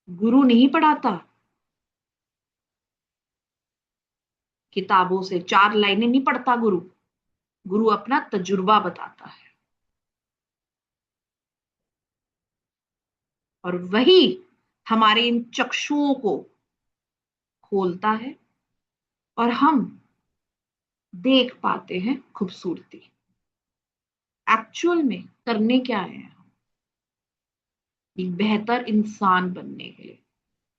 गुरु नहीं पढ़ाता किताबों से, 4 लाइनें नहीं पढ़ता गुरु, गुरु अपना तजुर्बा बताता है, और वही हमारे इन चक्षुओं को खोलता है और हम देख पाते हैं खूबसूरती। एक्चुअल में करने क्या है? एक बेहतर इंसान बनने के लिए,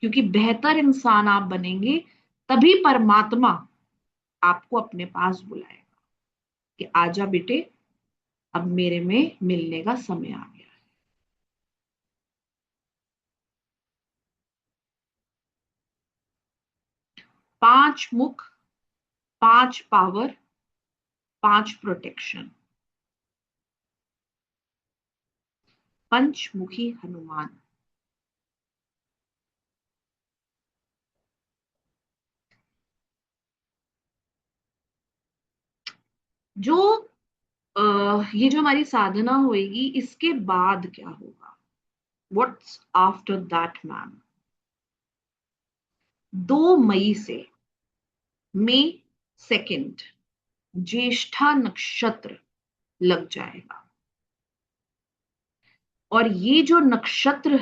क्योंकि बेहतर इंसान आप बनेंगे तभी परमात्मा आपको अपने पास बुलाएगा कि आजा बेटे, अब मेरे में मिलने का समय आ गया। 5 मुख, 5 पावर, 5 प्रोटेक्शन। पंचमुखी हनुमान। जो ये जो हमारी साधना होएगी, इसके बाद क्या होगा? What's after that ma'am? 2 मई से, मई 2 ज्येष्ठा नक्षत्र लग जाएगा, और ये जो नक्षत्र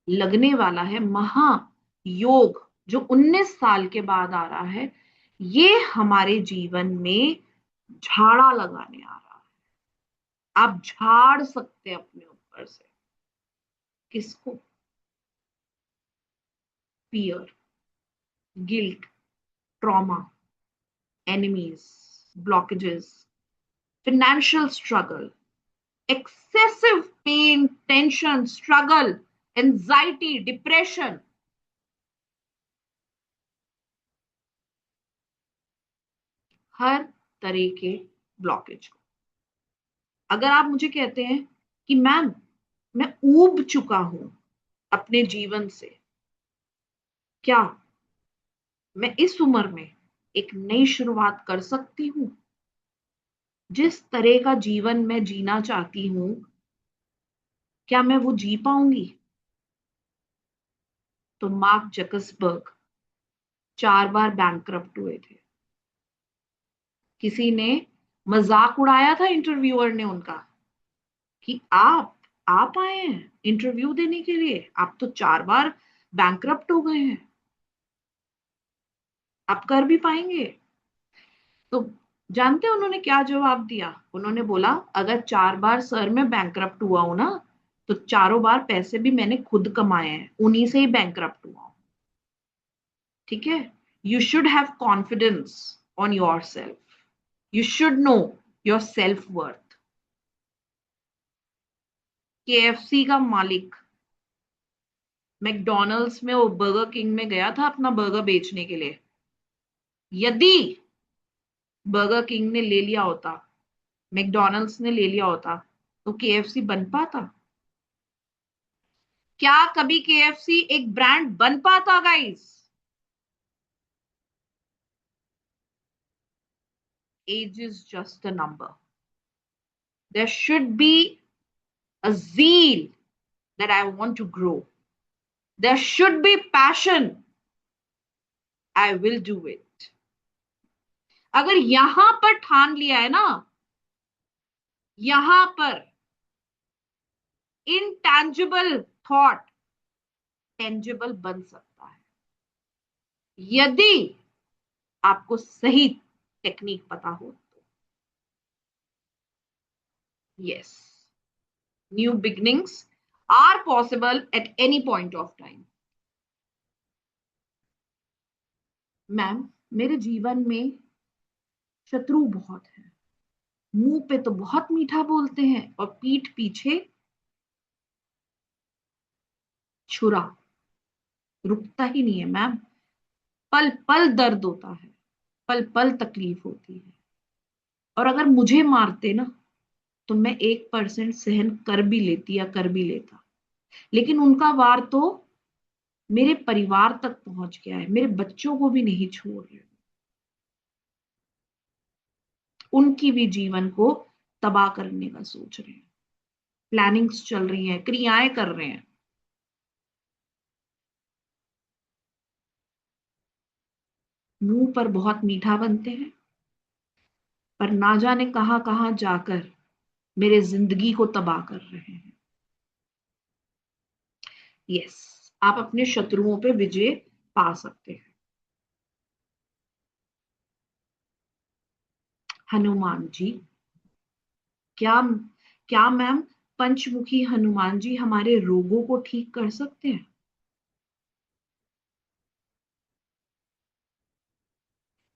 लगने वाला है, महायोग, जो 19 साल के बाद आ रहा है, ये हमारे जीवन में झाड़ा लगाने आ रहा है। आप झाड़ सकते हैं अपने ऊपर से। किसको? Fear, guilt, trauma, enemies, blockages, financial struggle, excessive pain, tension, struggle, anxiety, depression, हर तरह के ब्लॉकेज को। अगर आप मुझे कहते हैं कि मैम मैं ऊब चुका हूं अपने जीवन से, क्या मैं इस उम्र में एक नई शुरुआत कर सकती हूँ? जिस तरह का जीवन मैं जीना चाहती हूँ, क्या मैं वो जी पाऊंगी? तो मार्क जकसबर्ग 4 बार बैंकरप्ट हुए थे। किसी ने मजाक उड़ाया था, इंटरव्यूअर ने उनका, कि आप आए हैं इंटरव्यू देने के लिए, आप तो 4 बार बैंकरप्ट हो गए हैं, आप कर भी पाएंगे? तो जानते हैं उन्होंने क्या जवाब दिया? उन्होंने बोला, अगर 4 बार सर मैं बैंकरप्ट हुआ हूं ना, तो चारों बार पैसे भी मैंने खुद कमाए हैं, उन्हीं से ही बैंकरप्ट हुआ हूं। ठीक है? You should have confidence on your self, you should know your self worth. KFC का मालिक मैकडोनल्ड्स में, वो बर्गर किंग में गया था अपना बर्गर बेचने के लिए। यदि बर्गर किंग ने ले लिया होता, मैकडोनल्ड्स ने ले लिया होता, तो केएफसी बन पाता? क्या कभी केएफसी एक ब्रांड बन पाता guys? Age is just a number. There should be a zeal that I want to grow. There should be passion. I will do it. अगर यहां पर ठान लिया है ना, यहां पर इनटैंजिबल थॉट टेंजिबल बन सकता है, यदि आपको सही टेक्निक पता हो तो। Yes, new beginnings are possible at any point of time. Ma'am, मेरे जीवन में शत्रु बहुत है। मुंह पे तो बहुत मीठा बोलते हैं और पीठ पीछे छुरा। रुकता ही नहीं है मैम। पल पल दर्द होता है, पल पल तकलीफ होती है। और अगर मुझे मारते ना, तो मैं 1% सहन कर भी लेती या कर भी लेता। लेकिन उनका वार तो मेरे परिवार तक पहुंच गया है, मेरे बच्चों को भी नहीं छोड़ रहे। उनकी भी जीवन को तबाह करने का सोच रहे हैं। प्लानिंग्स चल रही हैं, क्रियाएं कर रहे हैं। मुंह पर बहुत मीठा बनते हैं, पर ना जाने कहां कहां जाकर मेरे जिंदगी को तबाह कर रहे हैं। यस, आप अपने शत्रुओं पे विजय पा सकते हैं। हनुमान जी, क्या क्या मैम पंचमुखी हनुमान जी हमारे रोगों को ठीक कर सकते हैं?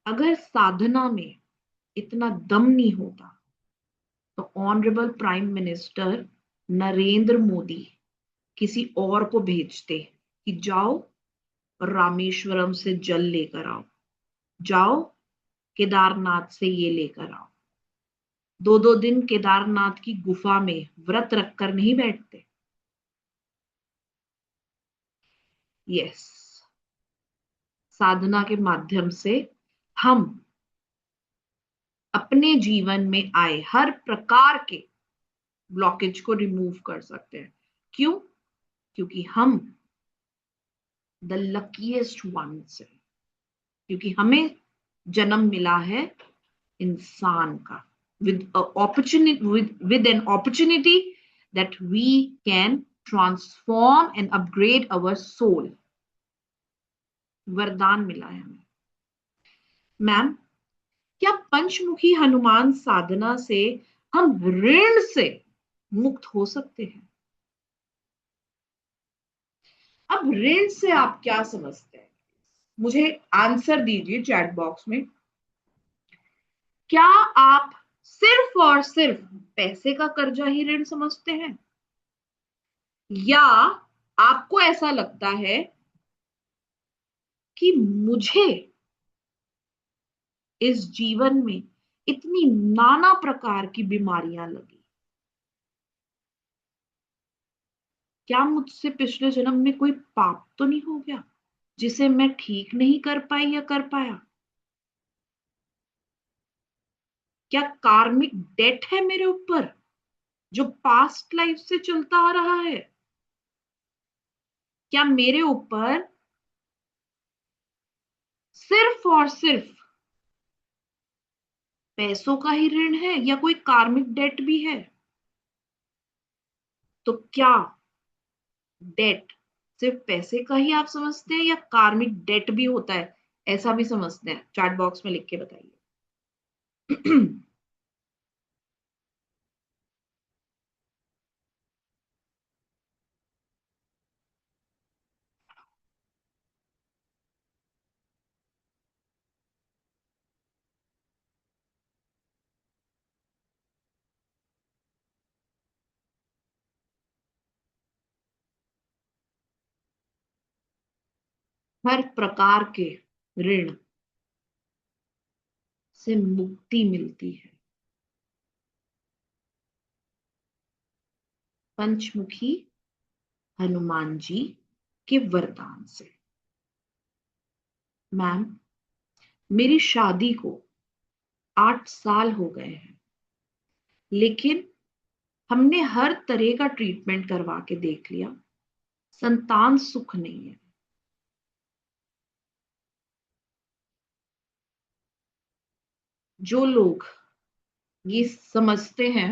अगर साधना में इतना दम नहीं होता, तो honourable prime minister Narendra Modi किसी और को भेजते कि जाओ रामेश्वरम से जल लेकर आओ, जाओ केदारनाथ से ये लेकर आओ। 2-2 दिन केदारनाथ की गुफा में व्रत रखकर नहीं बैठते। यस, साधना के माध्यम से हम अपने जीवन में आए हर प्रकार के ब्लॉकेज को रिमूव कर सकते हैं। क्यों? क्योंकि हम द लकीएस्ट वंस हैं, क्योंकि हमें जन्म मिला है इंसान का, with an opportunity that we can transform and upgrade our soul. वरदान मिला है हमें। मैम, क्या पंचमुखी हनुमान साधना से हम ऋण से मुक्त हो सकते हैं? अब ऋण से आप क्या समझते हैं? मुझे आंसर दीजिए चैट बॉक्स में। क्या आप सिर्फ और सिर्फ पैसे का कर्जा ही ऋण समझते हैं, या आपको ऐसा लगता है कि मुझे इस जीवन में इतनी नाना प्रकार की बीमारियां लगी, क्या मुझसे पिछले जन्म में कोई पाप तो नहीं हो गया जिसे मैं ठीक नहीं कर पाई या कर पाया? क्या कार्मिक डेट है मेरे ऊपर जो पास्ट लाइफ से चलता आ रहा है? क्या मेरे ऊपर सिर्फ और सिर्फ पैसों का ही ऋण है या कोई कार्मिक डेट भी है? तो क्या डेट सिर्फ पैसे का ही आप समझते हैं या कार्मिक डेट भी होता है, ऐसा भी समझते हैं? चैट बॉक्स में लिख के बताइए। हर प्रकार के ऋण से मुक्ति मिलती है पंचमुखी हनुमान जी के वरदान से। मैम, मेरी शादी को 8 साल हो गए हैं, लेकिन हमने हर तरह का ट्रीटमेंट करवा के देख लिया, संतान सुख नहीं है। जो लोग ये समझते हैं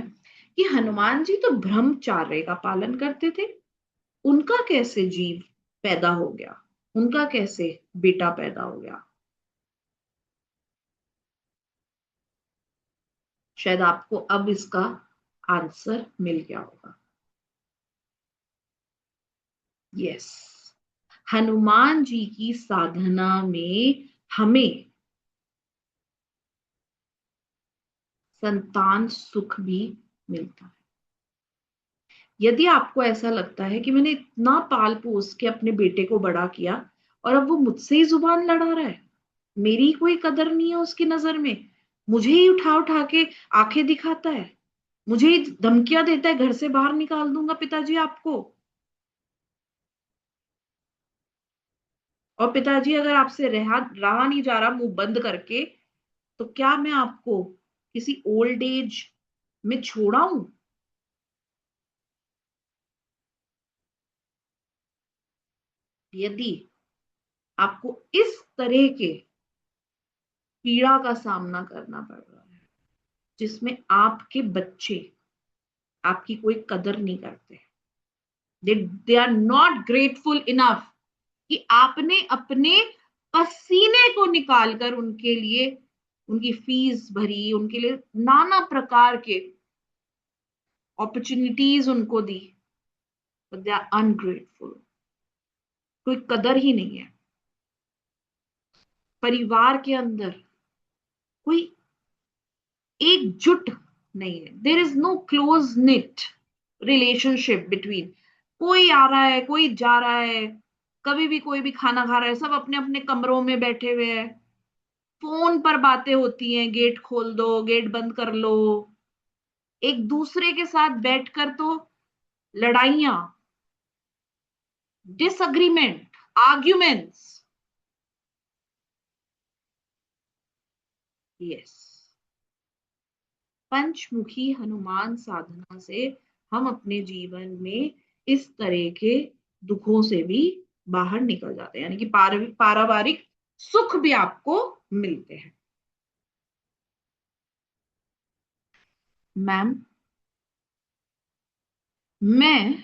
कि हनुमान जी तो ब्रह्मचार्य का पालन करते थे, उनका कैसे जीव पैदा हो गया, उनका कैसे बेटा पैदा हो गया? शायद आपको अब इसका आंसर मिल गया होगा। यस, हनुमान जी की साधना में हमें संतान सुख भी मिलता है। यदि आपको ऐसा लगता है कि मैंने इतना पाल पोस के अपने बेटे को बड़ा किया और अब वो मुझसे ही जुबान लड़ा रहा है, मेरी कोई कदर नहीं है उसकी नजर में, मुझे ही उठा उठा के आंखें दिखाता है, मुझे ही धमकियां देता है, घर से बाहर निकाल दूंगा पिताजी आपको, और पिताजी अगर आपसे रहा रहा नहीं जा रहा मुंह बंद करके, तो क्या मैं आपको किसी ओल्ड एज में छोड़ा हूं? यदि आपको इस तरह के पीड़ा का सामना करना पड़ रहा है जिसमें आपके बच्चे आपकी कोई कदर नहीं करते, they are not grateful enough कि आपने अपने पसीने को निकालकर उनके लिए उनकी फीस भरी, उनके लिए नाना प्रकार के अपॉर्चुनिटीज उनको दी, बट दे आर अनग्रेटफुल, कोई कदर ही नहीं है। परिवार के अंदर कोई एकजुट नहीं है, there is no close knit relationship between, कोई आ रहा है कोई जा रहा है, कभी भी कोई भी खाना खा रहा है, सब अपने अपने कमरों में बैठे हुए हैं, फोन पर बातें होती हैं, गेट खोल दो गेट बंद कर लो, एक दूसरे के साथ बैठकर तो लड़ाइयां, डिसअग्रीमेंट, आर्ग्यूमेंट्स। यस, पंचमुखी हनुमान साधना से हम अपने जीवन में इस तरह के दुखों से भी बाहर निकल जाते हैं, यानी कि पारिवारिक सुख भी आपको मिलते हैं। मैम, मैं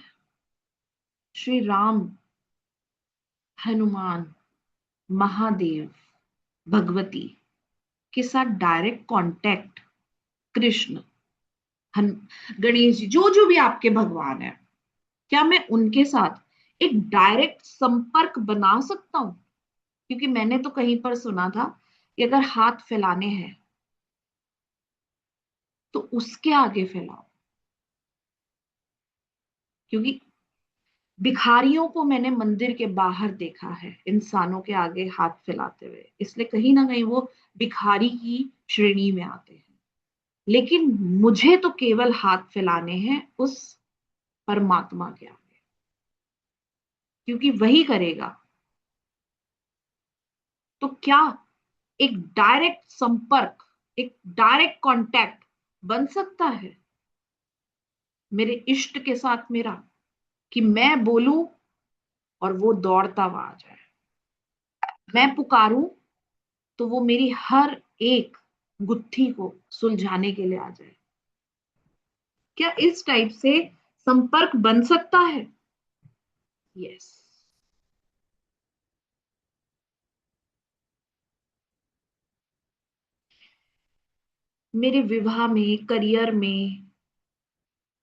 श्री राम, हनुमान, महादेव, भगवती के साथ डायरेक्ट कांटेक्ट, कृष्ण, गणेश जी, जो जो भी आपके भगवान है, क्या मैं उनके साथ एक डायरेक्ट संपर्क बना सकता हूं? क्योंकि मैंने तो कहीं पर सुना था कि अगर हाथ फैलाने हैं तो उसके आगे फैलाओ, क्योंकि भिखारियों को मैंने मंदिर के बाहर देखा है इंसानों के आगे हाथ फैलाते हुए, इसलिए कहीं ना कहीं वो भिखारी की श्रेणी में आते हैं। लेकिन मुझे तो केवल हाथ फैलाने हैं उस परमात्मा के आगे, क्योंकि वही करेगा। तो क्या एक डायरेक्ट संपर्क, एक डायरेक्ट कांटेक्ट बन सकता है मेरे इष्ट के साथ मेरा, कि मैं बोलूं और वो दौड़ता हुआ आ जाए, मैं पुकारूं तो वो मेरी हर एक गुत्थी को सुलझाने के लिए आ जाए? क्या इस टाइप से संपर्क बन सकता है? यस। मेरे विवाह में, करियर में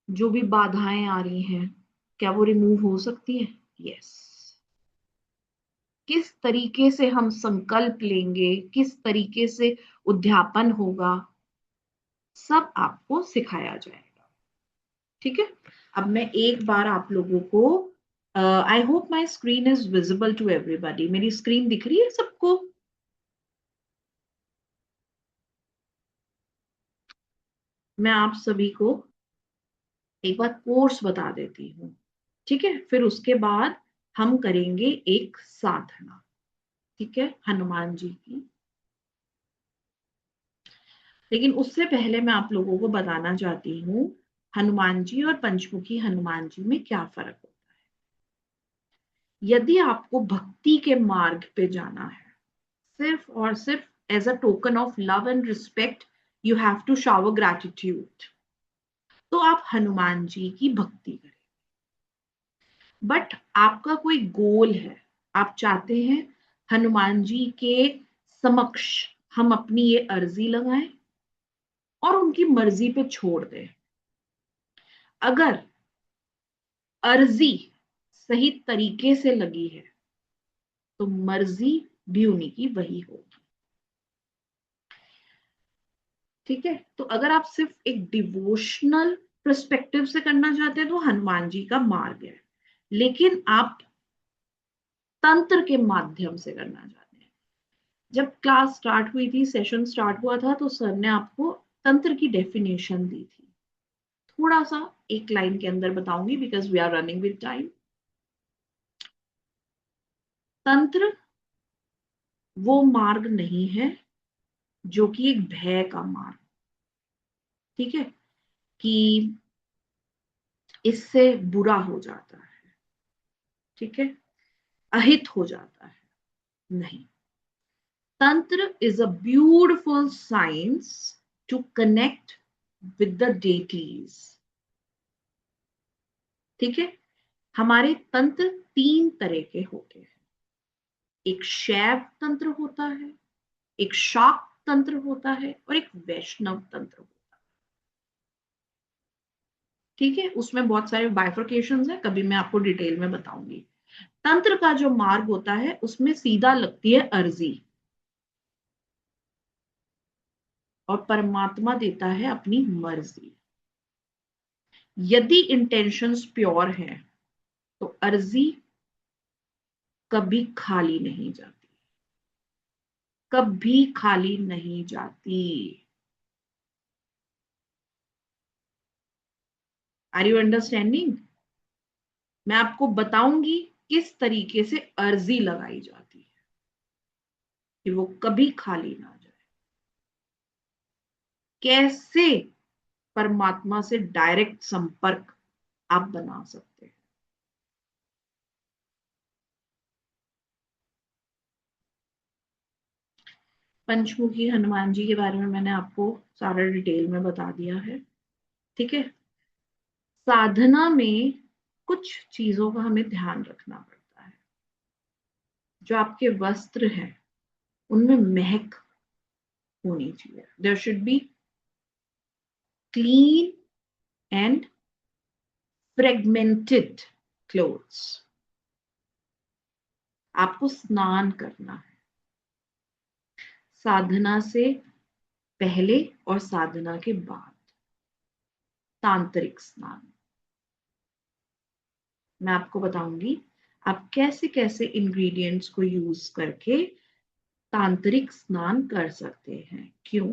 जो भी बाधाएं आ रही हैं, क्या वो रिमूव हो सकती है? यस। किस तरीके से हम संकल्प लेंगे, किस तरीके से उद्यापन होगा, सब आपको सिखाया जाएगा। ठीक है, अब मैं एक बार आप लोगों को, I hope my screen is visible to everybody, मेरी स्क्रीन दिख रही है सबको? मैं आप सभी को एक बार कोर्स बता देती हूँ, ठीक है? फिर उसके बाद हम करेंगे एक साधना, ठीक है, हनुमान जी की। लेकिन उससे पहले मैं आप लोगों को बताना चाहती हूँ हनुमान जी और पंचमुखी हनुमान जी में क्या फर्क होता है। यदि आपको भक्ति के मार्ग पे जाना है, सिर्फ और सिर्फ as a token of love and respect, you have to shower gratitude, तो आप हनुमान जी की भक्ति करें। बट आपका कोई गोल है, आप चाहते हैं हनुमान जी के समक्ष हम अपनी ये अर्जी लगाएं और उनकी मर्जी पे छोड़ दें। अगर अर्जी सही तरीके से लगी है तो मर्जी भी उन्हीं की वही होगी। ठीक है, तो अगर आप सिर्फ एक डिवोशनल पर्सपेक्टिव से करना चाहते हैं तो हनुमान जी का मार्ग है, लेकिन आप तंत्र के माध्यम से करना चाहते हैं, जब क्लास स्टार्ट हुई थी, सेशन स्टार्ट हुआ था, तो सर ने आपको तंत्र की डेफिनेशन दी थी। थोड़ा सा एक लाइन के अंदर बताऊंगी because we are running with time. तंत्र वो मार्ग नहीं है जो कि एक भय का मार्ग, ठीक है, कि इससे बुरा हो जाता है, ठीक है, अहित हो जाता है, नहीं। Tantra is a beautiful science to connect with the deities. ठीक है, हमारे तंत्र तीन तरह के होते हैं। एक शैव तंत्र होता है, एक शाक्त तंत्र होता है और एक वैष्णव तंत्र होता है। ठीक है, उसमें बहुत सारे बाइफर्केशंस हैं, कभी मैं आपको डिटेल में बताऊंगी। तंत्र का जो मार्ग होता है उसमें सीधा लगती है अर्जी और परमात्मा देता है अपनी मर्जी। यदि इंटेंशंस प्योर हैं तो अर्जी कभी खाली नहीं जाती, कभी खाली नहीं जाती। Are you understanding? मैं आपको बताऊंगी किस तरीके से अर्जी लगाई जाती है कि वो कभी खाली ना जाए, कैसे परमात्मा से डायरेक्ट संपर्क आप बना सकते हैं। पंचमुखी हनुमान जी के बारे में मैंने आपको सारा डिटेल में बता दिया है, ठीक है। साधना में कुछ चीजों का हमें ध्यान रखना पड़ता है। जो आपके वस्त्र हैं उनमें महक होनी चाहिए, there should be clean and fragmented clothes. आपको स्नान करना है साधना से पहले और साधना के बाद, तांत्रिक स्नान। मैं आपको बताऊंगी आप कैसे कैसे इंग्रेडिएंट्स को यूज करके तांत्रिक स्नान कर सकते हैं। क्यों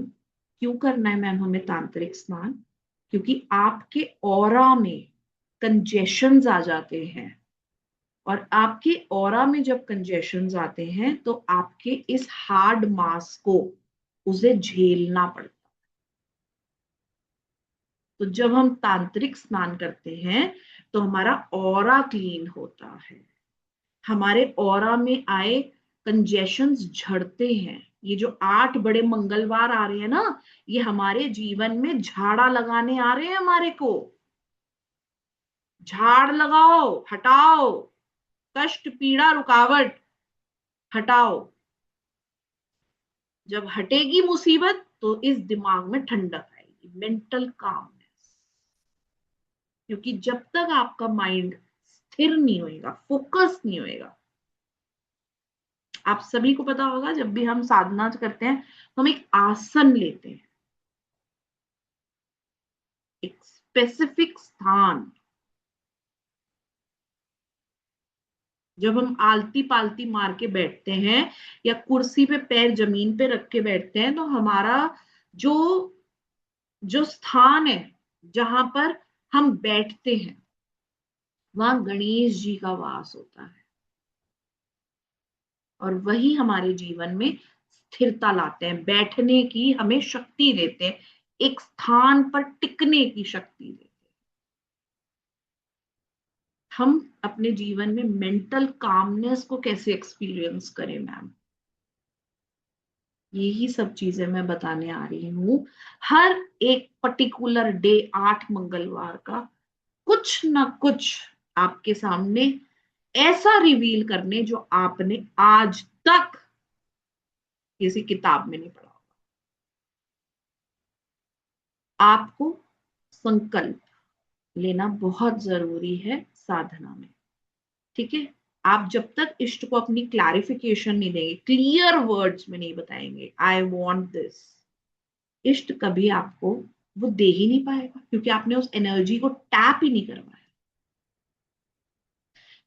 क्यों करना है मैम हमें तांत्रिक स्नान? क्योंकि आपके ऑरा में कंजेशंस आ जाते हैं, और आपके ऑरा में जब कंजेशंस आते हैं तो आपके इस हार्ड मास को उसे झेलना पड़ता है। तो जब हम तांत्रिक स्नान करते हैं तो हमारा ऑरा क्लीन होता है, हमारे ऑरा में आए कंजेशंस झड़ते हैं। ये जो 8 बड़े मंगलवार आ रहे हैं ना, ये हमारे जीवन में झाड़ा लगाने आ रहे हैं हमारे को। झाड़ लगाओ, हटाओ, कष्ट पीड़ा रुकावट हटाओ। जब हटेगी मुसीबत तो इस दिमाग में ठंडक आएगी, मेंटल कामनेस। क्योंकि जब तक आपका माइंड स्थिर नहीं होएगा, फोकस नहीं होएगा, आप सभी को पता होगा जब भी हम साधना करते हैं तो हम एक आसन लेते हैं, एक स्पेसिफिक स्थान। जब हम आलती पालती मार के बैठते हैं या कुर्सी पे पैर जमीन पे रख के बैठते हैं तो हमारा जो जो स्थान है जहां पर हम बैठते हैं वहां गणेश जी का वास होता है, और वही हमारे जीवन में स्थिरता लाते हैं, बैठने की हमें शक्ति देते हैं, एक स्थान पर टिकने की शक्ति देते हैं। हम अपने जीवन में मेंटल कामनेस को कैसे एक्सपीरियंस करें मैम, यही सब चीजें मैं बताने आ रही हूँ। हर एक पर्टिकुलर डे 8 मंगलवार का कुछ ना कुछ आपके सामने ऐसा रिवील करने जो आपने आज तक किसी किताब में नहीं पढ़ा होगा। आपको संकल्प लेना बहुत जरूरी है साधना में। ठीक है, आप जब तक इष्ट को अपनी क्लैरिफिकेशन नहीं देंगे, क्लियर वर्ड्स में नहीं बताएंगे आई वॉन्ट दिस, इष्ट कभी आपको वो दे ही नहीं पाएगा, क्योंकि आपने उस एनर्जी को टैप ही नहीं करवाया।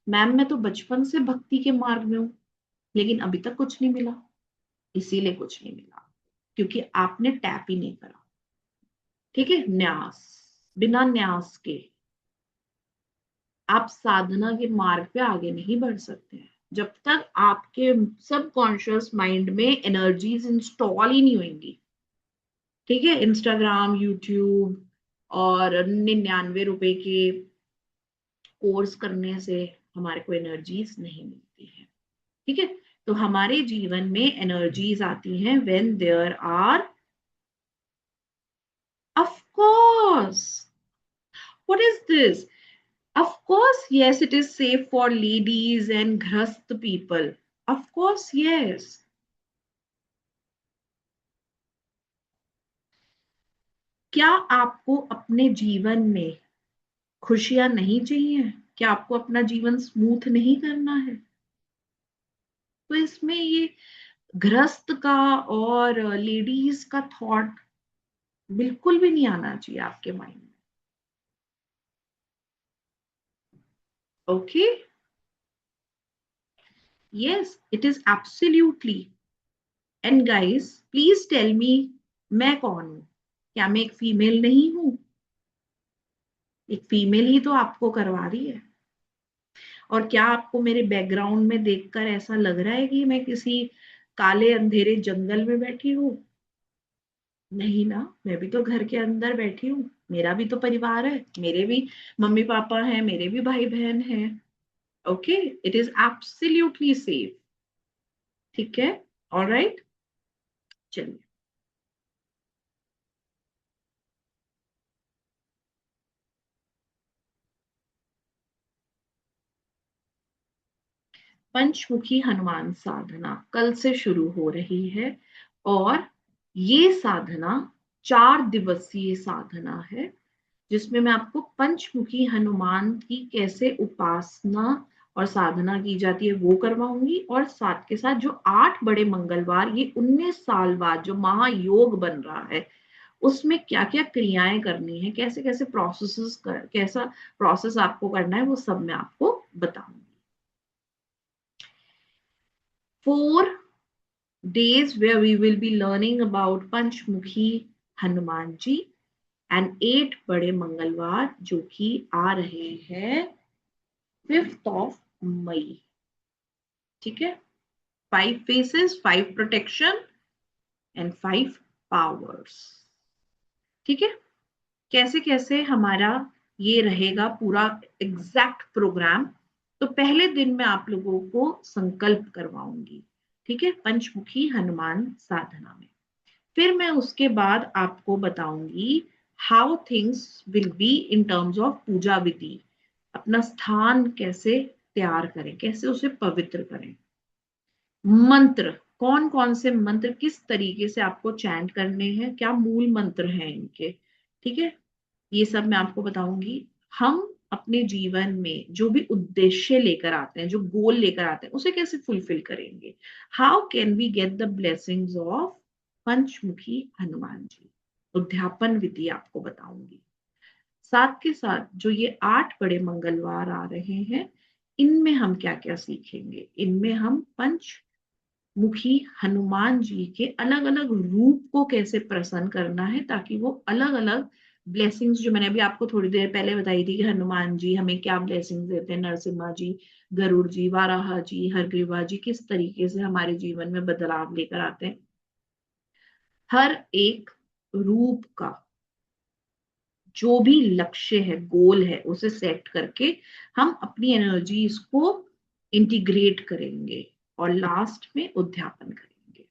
मैम मैं तो बचपन से भक्ति के मार्ग में हूं, लेकिन अभी तक कुछ नहीं मिला। इसीलिए कुछ नहीं मिला, क्योंकि आपने टैप ही नहीं करा। ठीक है, न्यास, बिना न्यास के आप साधना के मार्ग पे आगे नहीं बढ़ सकते हैं, जब तक आपके सबकॉन्शियस माइंड में एनर्जीज इंस्टॉल ही नहीं होंगी। ठीक है, इंस्टाग्राम, यूट्यूब और 99 रुपए के कोर्स करने से हमारे को एनर्जीज नहीं मिलती है। ठीक है, तो हमारे जीवन में एनर्जीज आती हैं when there are, of course, what is this, of course yes, it is safe for ladies and grhast people, of course yes। क्या आपको अपने जीवन में खुशियां नहीं चाहिए? क्या आपको अपना जीवन स्मूथ नहीं करना है? तो इसमें ये गृहस्थ का और लेडीज का थॉट बिल्कुल भी नहीं आना चाहिए आपके माइंड में। Okay, yes it is absolutely. And guys please tell me, मैं कौन हूं? क्या मैं एक फीमेल नहीं हूं? एक फीमेल ही तो आपको करवा रही है। और क्या आपको मेरे बैकग्राउंड में देखकर ऐसा लग रहा है कि मैं किसी काले अंधेरे जंगल में बैठी हूँ? नहीं ना, मैं भी तो घर के अंदर बैठी हूँ, मेरा भी तो परिवार है, मेरे भी मम्मी पापा हैं, मेरे भी भाई बहन हैं। Okay, it is absolutely safe. ठीक है, ऑलराइट, चलिए। पंचमुखी हनुमान साधना कल से शुरू हो रही है, और ये साधना 4 दिवसीय साधना है, जिसमें मैं आपको पंचमुखी हनुमान की कैसे उपासना और साधना की जाती है वो करवाऊंगी, और साथ के साथ जो 8 बड़े मंगलवार, ये 19 साल बाद जो महायोग बन रहा है, उसमें क्या क्या क्रियाएं करनी है, कैसे कैसे कैसा प्रोसेस आपको करना है, वो सब मैं आपको बताऊंगी। 4 days where we will be learning about Panchmukhi Hanuman ji, and 8 बड़े मंगलवार जो कि आ रहे हैं 5 मई। ठीक है, 5 faces, 5 protection एंड 5 powers। ठीक है, कैसे कैसे हमारा ये रहेगा पूरा एग्जैक्ट प्रोग्राम, तो पहले दिन मैं आप लोगों को संकल्प करवाऊंगी। ठीक है, पंचमुखी हनुमान साधना में। फिर मैं उसके बाद आपको बताऊंगी how things will be in terms of puja विधि, अपना स्थान कैसे तैयार करें, कैसे उसे पवित्र करें, मंत्र कौन कौन से मंत्र किस तरीके से आपको चैंट करने हैं, क्या मूल मंत्र हैं इनके। ठीक है, ये सब मैं आपको बताऊंगी। हम अपने जीवन में जो भी उद्देश्य लेकर आते हैं, जो गोल लेकर आते हैं, उसे कैसे फुलफिल करेंगे, how can we get the blessings of Panchmukhi Hanuman ji, उद्यापन विधि आपको बताऊंगी। साथ के साथ जो ये 8 बड़े मंगलवार आ रहे हैं, इनमें हम क्या क्या सीखेंगे, इनमें हम पंचमुखी हनुमान जी के अलग अलग रूप को कैसे प्रसन्न करना है, ताकि वो अलग अलग ब्लेसिंग्स, जो मैंने अभी आपको थोड़ी देर पहले बताई थी कि हनुमान जी हमें क्या ब्लेसिंग्स देते हैं, नरसिम्हा जी, गरुड़ जी, वाराह जी, हरग्रीवा जी, किस तरीके से हमारे जीवन में बदलाव लेकर आते हैं, हर एक रूप का जो भी लक्ष्य है, गोल है, उसे सेट करके हम अपनी एनर्जीज को इंटीग्रेट करेंगे और लास्ट में उद्यापन करेंगे।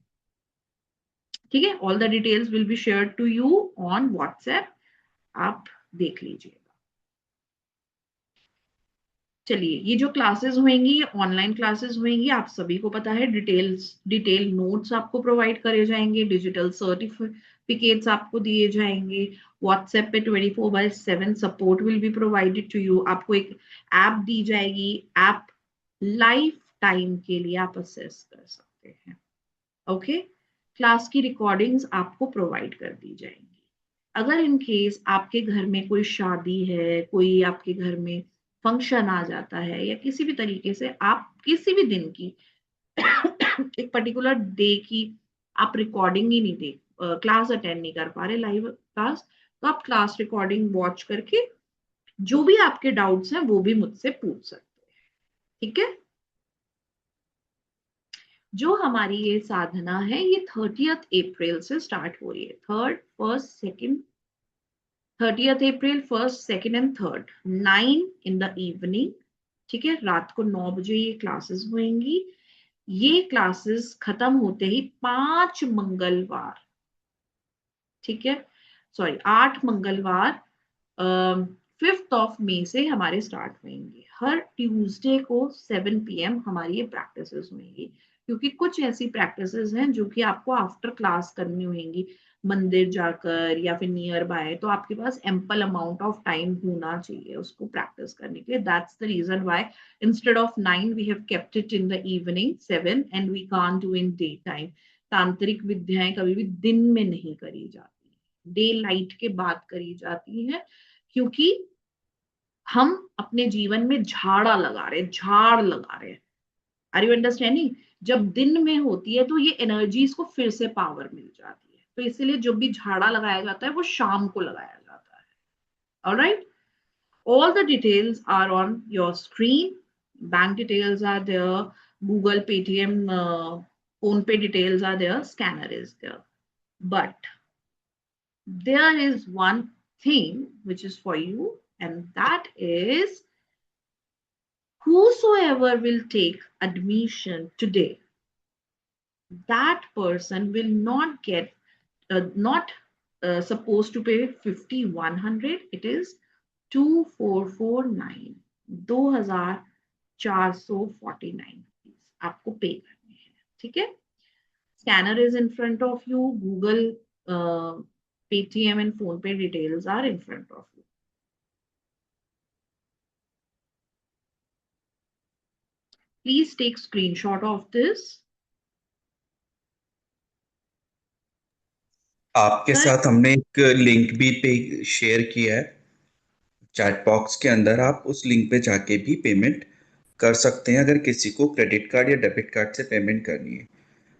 ठीक है, all the details will be share to you on WhatsApp, आप देख लीजिएगा। चलिए, ये जो क्लासेस होंगी ये ऑनलाइन क्लासेस होंगी, आप सभी को पता है, डिटेल नोट्स आपको प्रोवाइड करे जाएंगे, डिजिटल सर्टिफिकेट्स आपको दिए जाएंगे, व्हाट्सएप पे 24/7 support will be provided to you, आपको एक ऐप दी जाएगी, ऐप लाइफ टाइम के लिए आप असेस कर सकते हैं। ओके, क्लास की रिकॉर्डिंग्स आपको प्रोवाइड कर दी जाएंगी। अगर इन केस आपके घर में कोई शादी है, कोई आपके घर में फंक्शन आ जाता है, या किसी भी तरीके से आप किसी भी दिन की एक पर्टिकुलर डे की आप रिकॉर्डिंग ही नहीं दे, क्लास अटेंड नहीं कर पा रहे लाइव क्लास, तो आप क्लास रिकॉर्डिंग वॉच करके जो भी आपके डाउट्स हैं वो भी मुझसे पूछ सकते हैं। ठीक है, जो हमारी ये साधना है ये 30th अप्रैल से स्टार्ट हो रही है। 30th April, 1st, 2nd and 3rd, 9 in the evening। ठीक है, रात को 9 बजे ये क्लासेस होंगी। ये क्लासेस खत्म होते ही 5 मंगलवार, ठीक है, सॉरी 8 मंगलवार 5th of May से हमारे स्टार्ट होंगे। हर ट्यूसडे को 7 PM हमारी ये प्रैक्टिसेस होंगी, क्योंकि कुछ ऐसी प्रैक्टिसेस हैं जो कि आपको आफ्टर क्लास करनी होंगी, मंदिर जाकर या फिर नियर बाय, तो आपके पास एम्पल अमाउंट ऑफ टाइम होना चाहिए उसको प्रैक्टिस करने के लिए। That's the reason why instead of 9 we have kept it in the evening 7, and we can't do in day time. तांत्रिक विद्याएं कभी भी दिन में नहीं करी जाती, डे लाइट के बाद करी जाती है, क्योंकि हम अपने जीवन में झाड़ा लगा रहे, झाड़ लगा रहे हैं। Are you understanding? जब दिन में होती है तो ये एनर्जीज को फिर से पावर मिल जाती है, तो इसीलिए जब भी झाड़ा लगाया जाता है वो शाम को लगाया जाता है। Alright, all the details are on your screen. Bank details are there, Google, Paytm, phone pay details are there, scanner is there. But there is one thing which is for you, and that is whosoever will take admission today, that person will not get not supposed to pay 5100, it is 2449, 2449 आपको पे करने हैं। ठीक है, scanner is in front of you, Google, Paytm and PhonePe details are in front of you. Please take screenshot of this. आपके Sir, साथ हमने एक लिंक भी पे शेयर किया है चैट बॉक्स के अंदर। आप उस लिंक पे जाके भी पेमेंट कर सकते हैं अगर किसी को क्रेडिट कार्ड या डेबिट कार्ड से पेमेंट करनी है।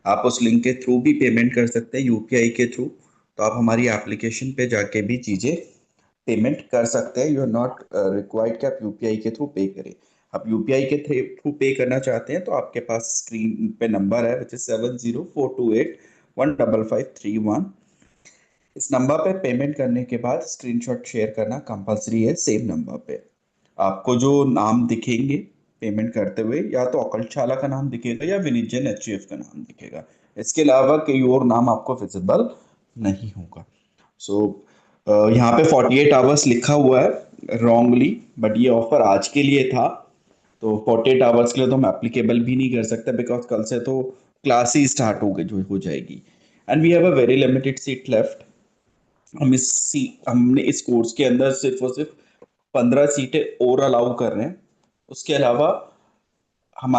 आप उस लिंक के थ्रू भी पेमेंट कर सकते हैं, यूपीआई के थ्रू। तो आप हमारी एप्लीकेशन पे जाके भी चीज़ें पेमेंट कर सकते हैं। यू आर नॉट रिक्वायर्ड कि आप यूपीआई के थ्रू पे करें। आप यूपीआई के थ्रू पे करना चाहते हैं तो आपके पास स्क्रीन पे नंबर है विच इज 7042815531। इस नंबर पे पेमेंट करने के बाद स्क्रीनशॉट शेयर करना कंपलसरी है। सेम नंबर पे आपको जो नाम दिखेंगे पेमेंट करते हुए, या तो अकल्टशाला का नाम दिखेगा या विनिजन एचयूएफ का नाम दिखेगा। इसके अलावा कोई और नाम आपको विजिबल नहीं होगा। सो यहाँ पे 48 आवर्स लिखा हुआ है रॉन्गली, बट ये ऑफर आज के लिए था। तो 48 आवर्स के लिए तो हम एप्लीकेबल भी नहीं कर सकते, बिकॉज कल से तो क्लास ही स्टार्ट हो जाएगी। And we have a very limited seat left. हमने इस कोर्स के अंदर सिर्फ और सिर्फ 15 सीटें और अलाउ कर रहे हैं। उसके अलावा हम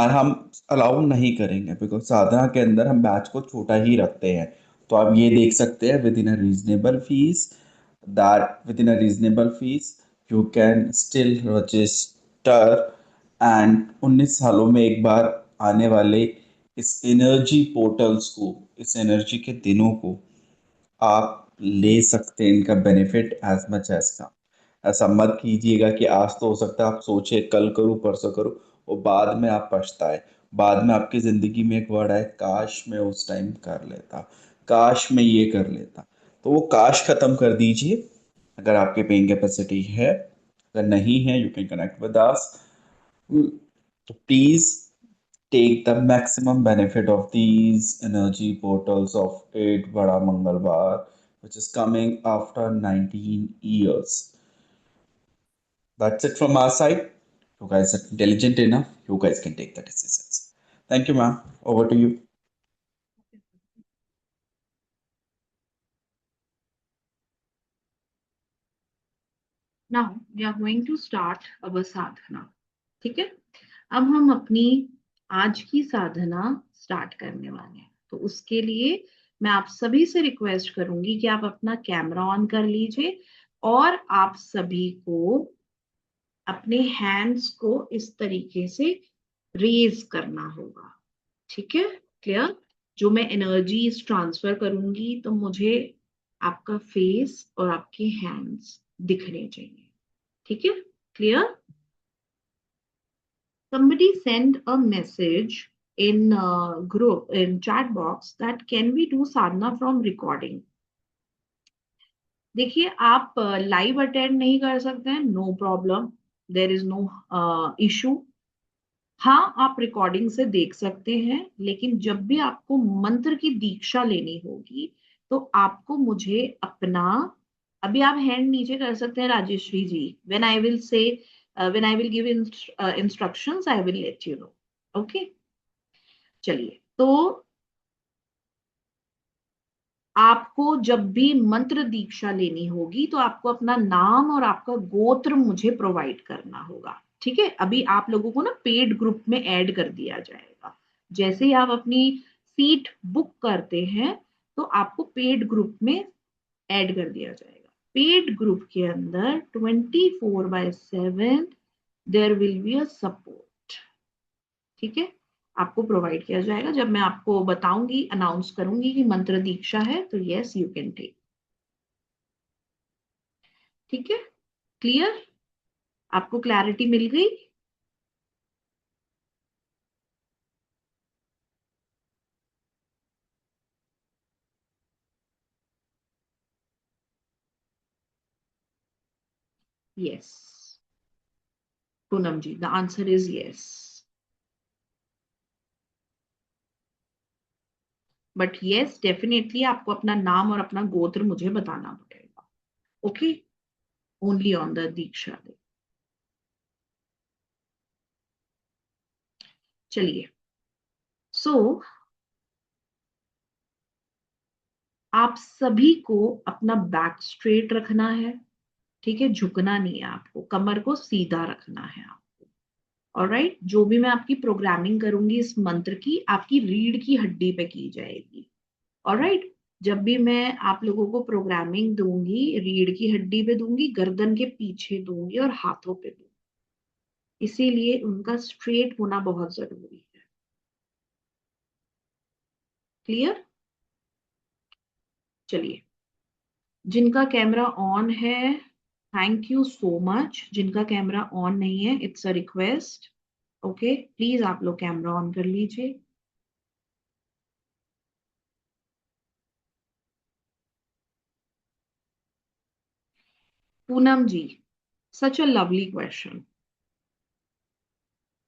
अलाउ नहीं करेंगे, बिकॉज साधना के अंदर हम बैच को छोटा ही रखते हैं। तो आप ये देख सकते हैं with in a reasonable fees, that with in a reasonable fees you can still register. And 19 सालों में एक बार आने वाले इस एनर्जी पोर्टल्स को, इस एनर्जी के दिनों को आप ले सकते हैं, इनका बेनिफिट एज मच एज का। ऐसा मत कीजिएगा कि आज तो हो सकता है आप सोचे कल करूँ परसों करूँ, और बाद में आप पछताए। बाद में आपकी जिंदगी में एक वर्ड है, काश मैं उस टाइम कर लेता, काश मैं ये कर लेता। तो वो काश खत्म कर दीजिए अगर आपके पेइंग कैपेसिटी है। अगर नहीं है, you can connect with us. तो please take the maximum benefit of these energy portals of 8 Bada Mangalwar, which is coming after 19 years. That's it from our side. You guys are intelligent enough. You guys can take the decisions. Thank you, ma'am. Over to you. now we are going to start our sadhana. ठीक है, अब हम अपनी आज की साधना start करने वाले हैं, तो उसके लिए मैं आप सभी से रिक्वेस्ट करूंगी कि आप अपना कैमरा ऑन कर लीजिए और आप सभी को अपने हैंड्स को इस तरीके से रेज करना होगा। ठीक है, क्लियर? जो मैं एनर्जीज ट्रांसफर करूंगी तो मुझे आपका फेस और आपके हैंड्स दिखने चाहिए। ठीक है, clear? Somebody send a message in group in chat box that can we do sadhana from recording. देखिए, आप लाइव अटेंड नहीं कर सकते हैं, no problem, there is no issue. हाँ, आप रिकॉर्डिंग से देख सकते हैं, लेकिन जब भी आपको मंत्र की दीक्षा लेनी होगी तो आपको मुझे अपना, अभी आप हैंड नीचे कर सकते हैं Rajeshwari ji, when I will say, when I will give instructions I will let you know. Okay, चलिए। तो आपको जब भी मंत्र दीक्षा लेनी होगी तो आपको अपना नाम और आपका गोत्र मुझे प्रोवाइड करना होगा। ठीक है, अभी आप लोगों को ना पेड ग्रुप में ऐड कर दिया जाएगा। जैसे ही आप अपनी सीट बुक करते हैं तो आपको पेड ग्रुप में ऐड कर दिया जाएगा। पेड ग्रुप के अंदर 24/7 there will be a support. ठीक है, आपको प्रोवाइड किया जाएगा। जब मैं आपको बताऊंगी, अनाउंस करूंगी कि मंत्र दीक्षा है, तो यस यू कैन टेक। ठीक है, क्लियर? आपको क्लैरिटी मिल गई? Yes, Poonam ji, the answer is yes. But yes, definitely आपको अपना नाम और अपना गोत्र मुझे बताना पड़ेगा। ओके, ओनली ऑन द दीक्षा डे। चलिए, सो आप सभी को अपना बैक स्ट्रेट रखना है। ठीक है, झुकना नहीं है आपको, कमर को सीधा रखना है आपको। ऑलराइट, जो भी मैं आपकी प्रोग्रामिंग करूंगी इस मंत्र की, आपकी रीढ़ की हड्डी पे की जाएगी। ऑलराइट, जब भी मैं आप लोगों को प्रोग्रामिंग दूंगी, रीढ़ की हड्डी पे दूंगी, गर्दन के पीछे दूंगी और हाथों पे दूंगी। इसीलिए उनका स्ट्रेट होना बहुत जरूरी है। क्लियर? चलिए, जिनका कैमरा ऑन है, थैंक यू सो मच। जिनका कैमरा ऑन नहीं है, it's a request. Okay, please आप लोग कैमरा ऑन कर लीजिए। Poonam ji, such a lovely question.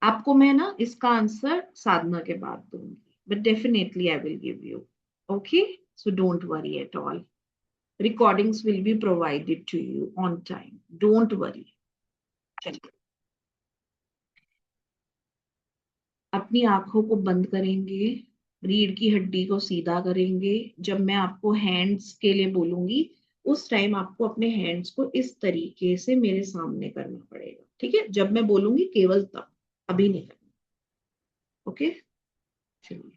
आपको मैं ना इसका आंसर साधना के बाद दूंगी, but definitely I will give you. Okay, so don't worry at all. Recordings will be provided to you on time, don't worry. चलिए, अपनी आंखों को बंद करेंगे, रीढ़ की हड्डी को सीधा करेंगे। जब मैं आपको हैंड्स के लिए बोलूंगी, उस टाइम आपको अपने हैंड्स को इस तरीके से मेरे सामने करना पड़ेगा। ठीक है, जब मैं बोलूंगी केवल तब, अभी नहीं करना। ओके, चलिए।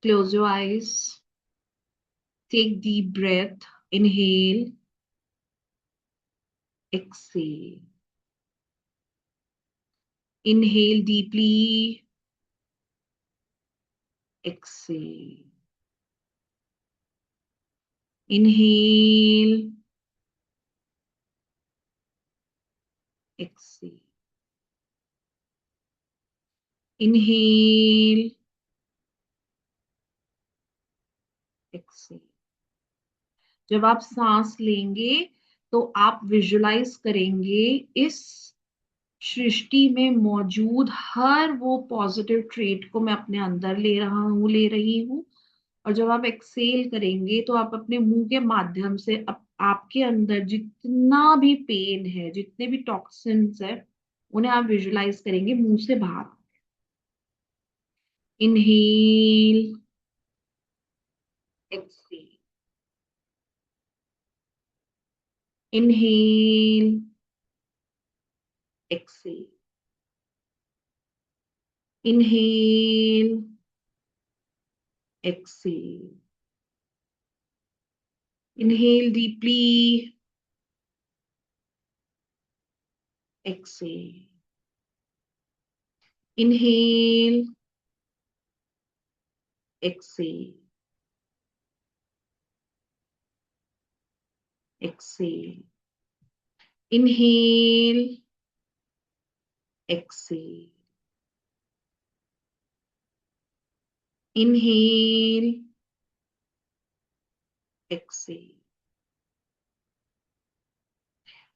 Close your eyes. Take deep breath. Inhale, exhale. Inhale deeply, exhale. Inhale, exhale. Inhale, exhale. जब आप सांस लेंगे तो आप विजुलाइज करेंगे इस सृष्टि में मौजूद हर वो पॉजिटिव ट्रेट को मैं अपने अंदर ले रहा हूं, ले रही हूँ। और जब आप एक्सेल करेंगे तो आप अपने मुंह के माध्यम से आपके अंदर जितना भी पेन है, जितने भी टॉक्सिन्स है, उन्हें आप विजुलाइज करेंगे मुंह से बाहर। Inhale, exhale. Inhale, exhale. Inhale, exhale. Inhale deeply, exhale. Inhale, exhale. Exhale. Inhale, exhale. Inhale, exhale.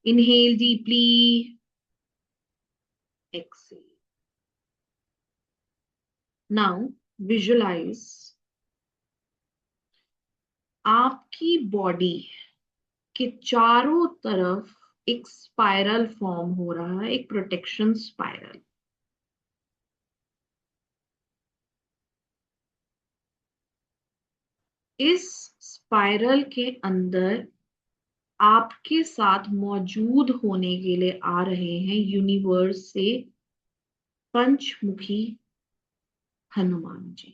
Inhale deeply, exhale. Now visualize आपकी बॉडी के चारों तरफ एक स्पाइरल फॉर्म हो रहा है, एक प्रोटेक्शन स्पाइरल। इस स्पाइरल के अंदर आपके साथ मौजूद होने के लिए आ रहे हैं यूनिवर्स से पंचमुखी हनुमान जी।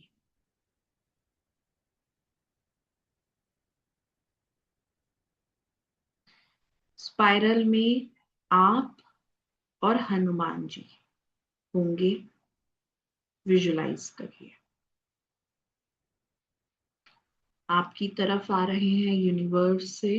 स्पाइरल में आप और हनुमान जी होंगे। विजुलाइज करिए आपकी तरफ आ रहे हैं यूनिवर्स से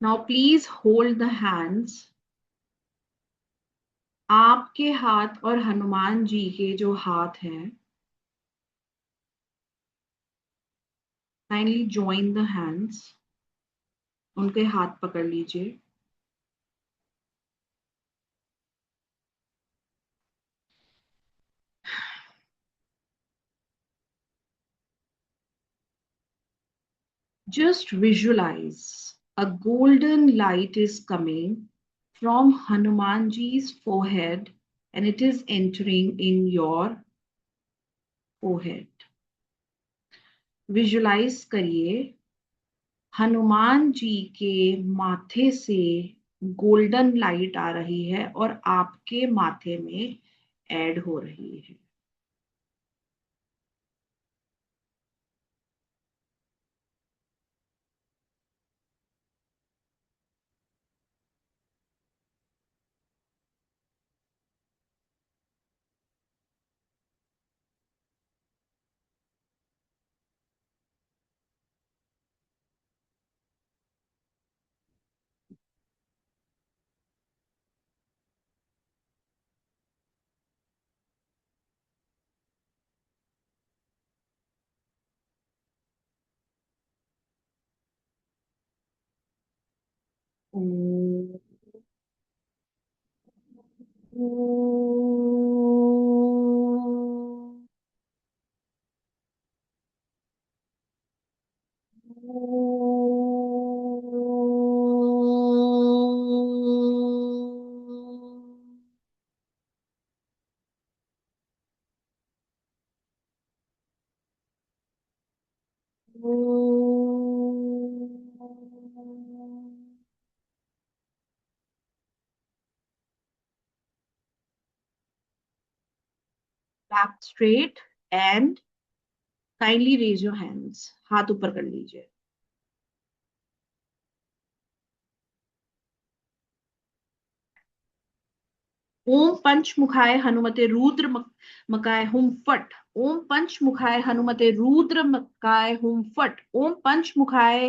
now please hold the hands. आपके हाथ और हनुमान जी के जो हाथ हैं, काइंडली ज्वाइन द हैंड्स। उनके हाथ पकड़ लीजिए। Just visualize a golden light is coming from Hanumanji's forehead and it is entering in your forehead. Visualize करिए हनुमान जी के माथे से गोल्डन लाइट आ रही है और आपके माथे में ऐड हो रही है। ओम back straight and kindly raise your hands। हाथ ऊपर कर लीजिए। ओम पंचमुखाय हनुमते रुद्र मकाय हुम फट। ओम पंचमुखाय हनुमते रुद्र मकाय हुम फट। ओम पंचमुखाय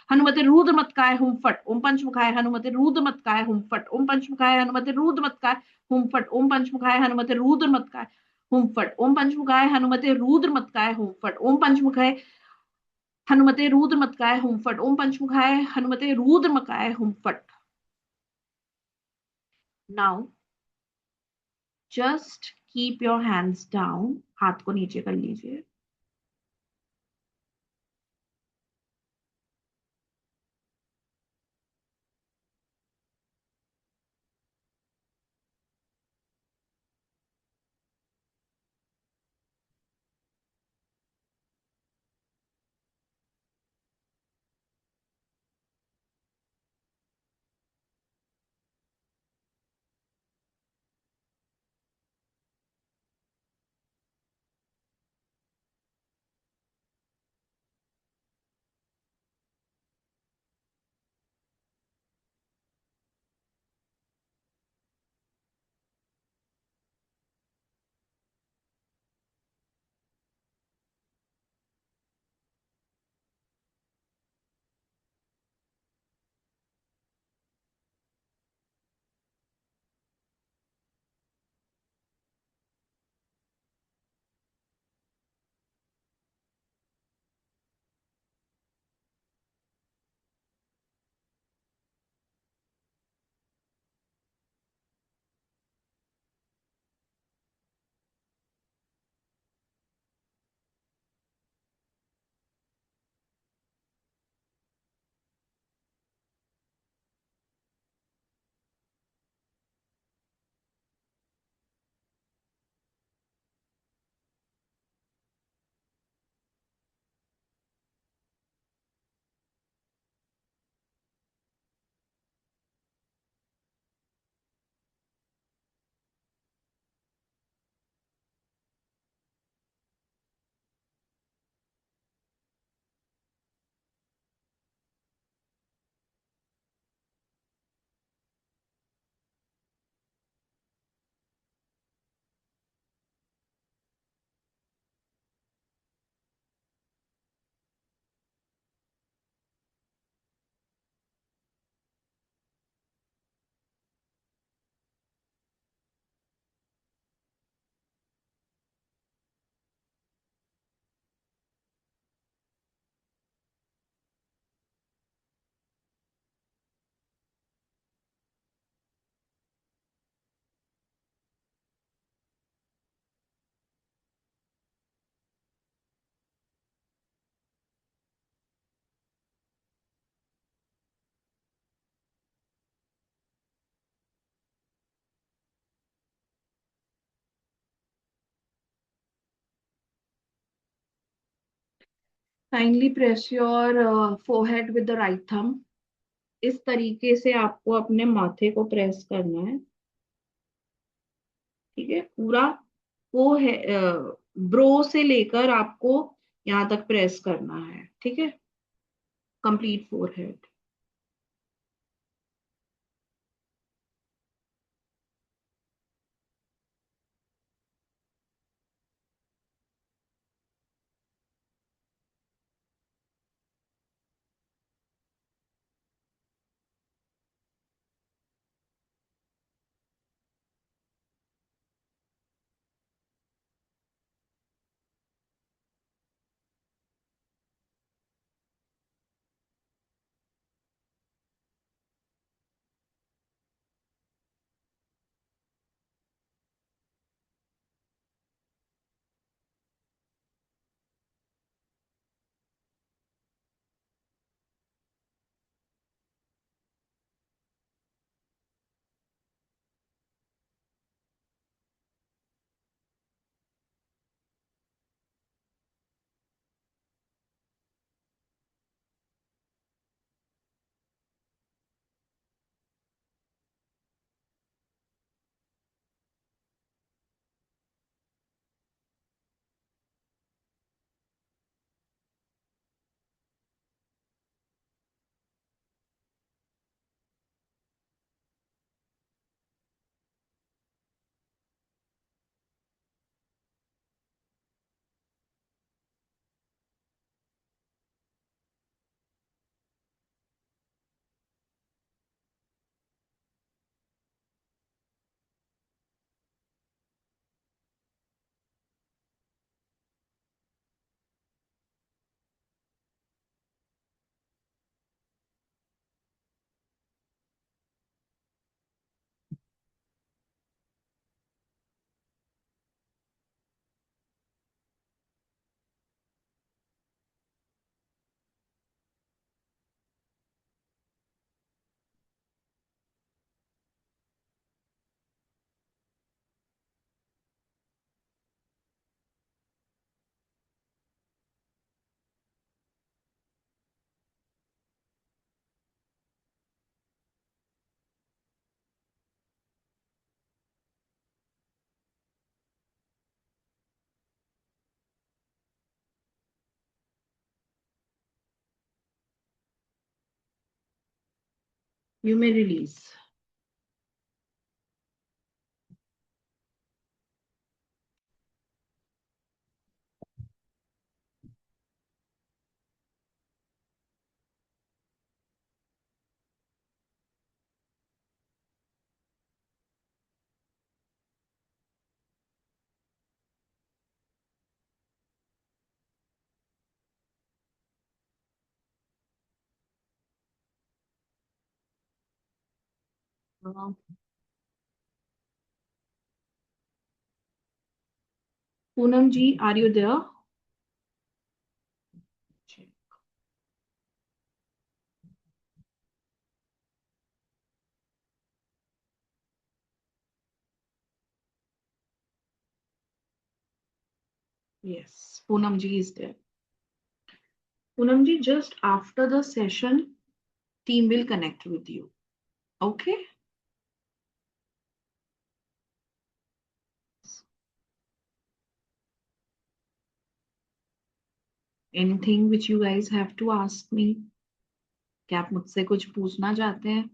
हनुमते रुद्रमत्काय हुम फट, ओम पंचमुखाय हनुमते रुद्रमत्काय हुम फट, ओम पंचमुखाय हनुमते रुद्रमत्काय हुम फट, ओम पंचमुखाय हनुमते रुद्रमत्काय हुम फट, ओम पंचमुखाय हनुमते रुद्रमत्काय हुम फट, ओम पंचमुखाय हनुमते रुद्रमत्काय हुम फट, ओम पंचमुखाय हनुमते रुद्रमकाय हुम फट. Now just keep your hands down, हाथ को नीचे कर लीजिए. Kindly press your forehead with the right thumb. इस तरीके से आपको अपने माथे को प्रेस करना है. ठीक है, पूरा वो है, ब्रो से लेकर आपको यहाँ तक प्रेस करना है. ठीक है, complete forehead. You may release. Poonam ji, are you there? Yes, Poonam ji is there. Poonam ji, just after the session, team will connect with you. Okay? Anything which you guys have to ask me? क्या आप मुझसे कुछ पूछना चाहते हैं?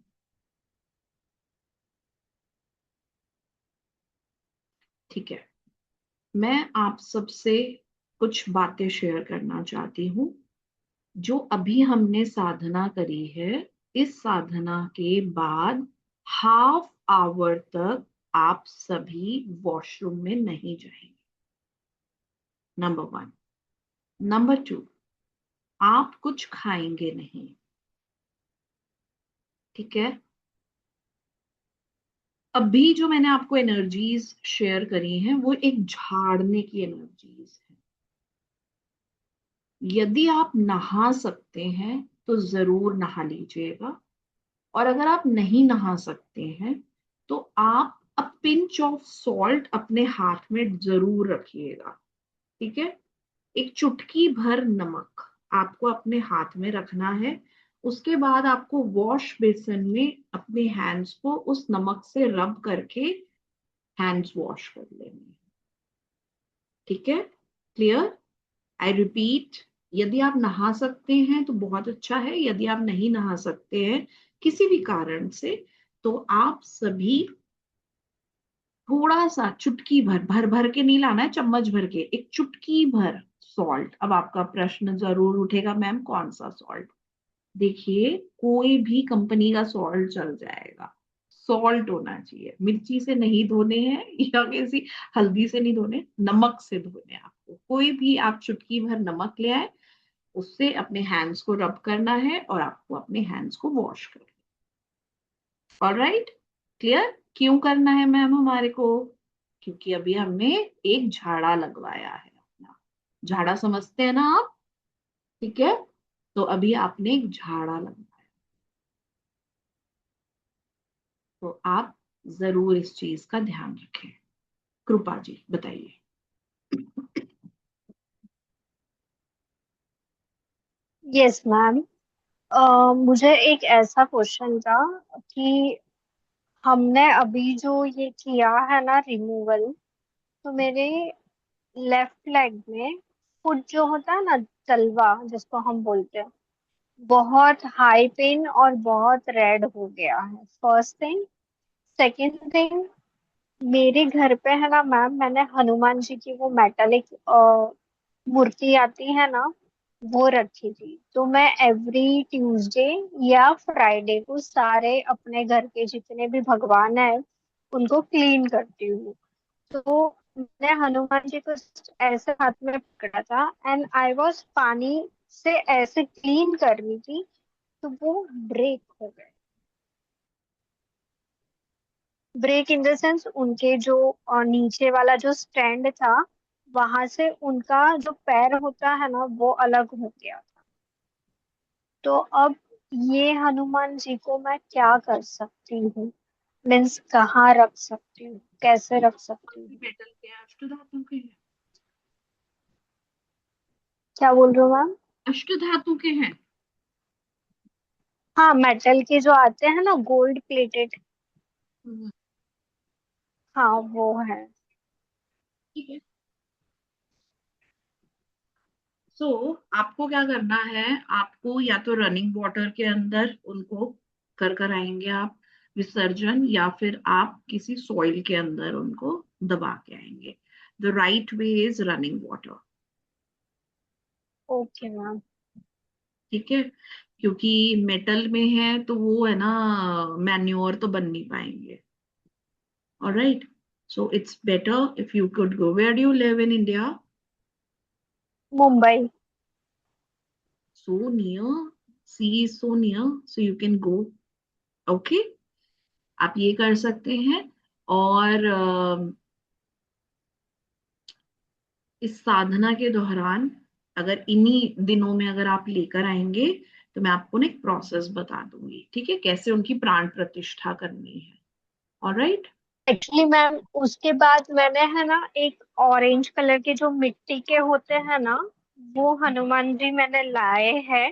ठीक है, मैं आप सबसे कुछ बातें शेयर करना चाहती हूँ। जो अभी हमने साधना करी है, इस साधना के बाद हाफ आवर तक आप सभी वॉशरूम में नहीं जाएंगे। नंबर 1। नंबर 2, आप कुछ खाएंगे नहीं। ठीक है, अभी जो मैंने आपको एनर्जीज शेयर करी हैं वो एक झाड़ने की एनर्जीज है। यदि आप नहा सकते हैं तो जरूर नहा लीजिएगा, और अगर आप नहीं नहा सकते हैं तो आप अ पिंच ऑफ सॉल्ट अपने हाथ में जरूर रखिएगा। ठीक है, एक चुटकी भर नमक आपको अपने हाथ में रखना है। उसके बाद आपको वॉश बेसिन में अपने हैंड्स को उस नमक से रब करके हैंड्स वॉश कर लेने। ठीक है, क्लियर? आई रिपीट, यदि आप नहा सकते हैं तो बहुत अच्छा है, यदि आप नहीं नहा सकते हैं किसी भी कारण से, तो आप सभी थोड़ा सा चुटकी भर, भर भर के नहीं लाना है, चम्मच भर के, एक चुटकी भर सॉल्ट। अब आपका प्रश्न जरूर उठेगा, मैम कौन सा सॉल्ट? देखिए, कोई भी कंपनी का सॉल्ट चल जाएगा, सॉल्ट होना चाहिए। मिर्ची से नहीं धोने हैं या किसी हल्दी से नहीं धोने, नमक से धोने हैं आपको। कोई भी आप चुटकी भर नमक ले आए, उससे अपने हैंड्स को रब करना है और आपको अपने हैंड्स को वॉश करना है। Alright, clear? क्यों करना है मैम हमारे को? क्योंकि अभी हमने एक झाड़ा लगवाया है अपना। झाड़ा समझते हैं ना आप? ठीक है, तो अभी आपने एक झाड़ा लगवाया, तो आप जरूर इस चीज का ध्यान रखें। कृपा जी बताइए। Yes ma'am. मुझे एक ऐसा क्वेश्चन था कि हमने अभी जो ये किया है ना रिमूवल, तो मेरे लेफ्ट लेग में फुट जो होता है ना, तलवा जिसको हम बोलते हैं, बहुत हाई पेन और बहुत रेड हो गया है। First thing. सेकंड थिंग, मेरे घर पे है ना मैम, मैंने हनुमान जी की वो मेटालिक मूर्ति आती है ना, वो रखी थी। तो मैं एवरी ट्यूसडे या फ्राइडे को सारे अपने घर के जितने भी भगवान है उनको क्लीन करती हूँ। तो मैंने हनुमान जी को ऐसे हाथ में पकड़ा था एंड आई वॉज पानी से ऐसे क्लीन कर रही थी, तो वो ब्रेक हो गए। ब्रेक इन द सेंस, उनके जो नीचे वाला जो स्टैंड था, वहां से उनका जो पैर होता है ना वो अलग हो गया। तो अब ये हनुमान जी को मैं क्या कर सकती हूँ? मीन्स कहाँ रख सकती हूँ, कैसे रख सकती हूँ? मेटल के अष्ट धातु के हैं। क्या बोल रहे हो मैम? अष्ट धातु के हैं। हाँ, मेटल के जो आते हैं ना, गोल्ड प्लेटेड। हम्म, हाँ, वो है। ठीक है। सो आपको क्या करना है, आपको या तो रनिंग वाटर के अंदर उनको कर कर आएंगे आप विसर्जन, या फिर आप किसी सॉइल के अंदर उनको दबा के आएंगे। The right way is running water. Okay ma'am. ठीक है, क्योंकि मेटल में है तो वो है ना, मैन्योर तो बन नहीं पाएंगे। Alright, so it's better if you could go. Where do you live in India? Mumbai. So near, sea is so near, so you can go. Okay, आप ये कर सकते हैं। और इस साधना के दौरान अगर इन्हीं दिनों में अगर आप लेकर आएंगे तो मैं आपको ना एक प्रोसेस बता दूंगी, ठीक है, कैसे उनकी प्राण प्रतिष्ठा करनी है। ऑलराइट। एक्चुअली मैम उसके बाद मैंने है ना एक ऑरेंज कलर के जो मिट्टी के होते हैं ना, वो हनुमान जी मैंने लाए हैं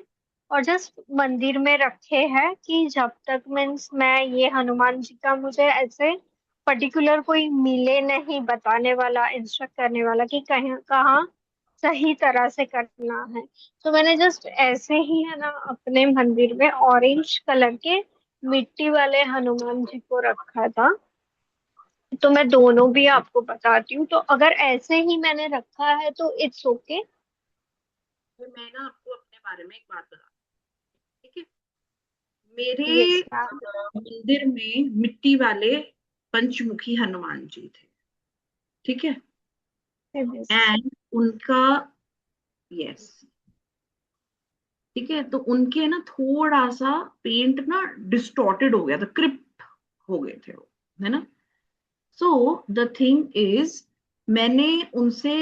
और जस्ट मंदिर में रखे हैं कि जब तक मीन्स मैं ये हनुमान जी का मुझे ऐसे पर्टिकुलर कोई मिले नहीं बताने वाला, इंस्ट्रक्ट करने वाला कि कहीं कहाँ सही तरह से करना है। तो मैंने जस्ट ऐसे ही है ना अपने मंदिर में ऑरेंज कलर के मिट्टी वाले हनुमान जी को रखा था। तो मैं दोनों भी आपको बताती हूँ, तो अगर ऐसे ही मैंने रखा है तो इट्स ओके। तो मैं ना आपको अपने बारे में एक बात बता, ठीक है। मेरे यस मैम। मंदिर में मिट्टी वाले पंचमुखी हनुमान जी थे, ठीक है। यस। एंड उनका, यस, ठीक है, तो उनके ना थोड़ा सा पेंट ना डिस्टॉर्टेड हो गया था, क्रिप्ट हो गए थे वो, है ना। सो द थिंग इज, मैंने उनसे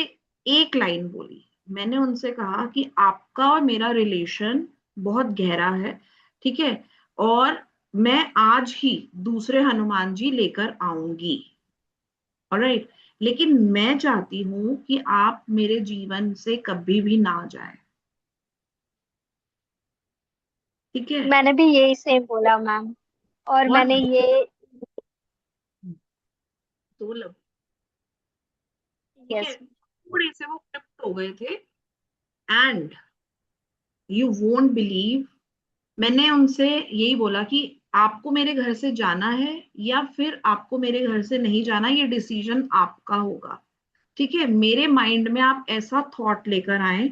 एक लाइन बोली। मैंने उनसे कहा कि आपका और मेरा रिलेशन बहुत गहरा है, ठीक है, और मैं आज ही दूसरे हनुमान जी लेकर आऊंगी। ऑलराइट, लेकिन मैं चाहती हूं कि आप मेरे जीवन से कभी भी ना जाए, ठीक है। मैंने भी यही सेम बोला मैम। और और मैंने ये। दो लब, ठीक है, यस। थोड़े से वो क्रिप्ट हो गए थे। एंड यू वोंट बिलीव, मैंने उनसे यही बोला कि आपको मेरे घर से जाना है या फिर आपको मेरे घर से नहीं जाना, ये डिसीजन आपका होगा, ठीक है। मेरे माइंड में आप ऐसा थॉट लेकर आए,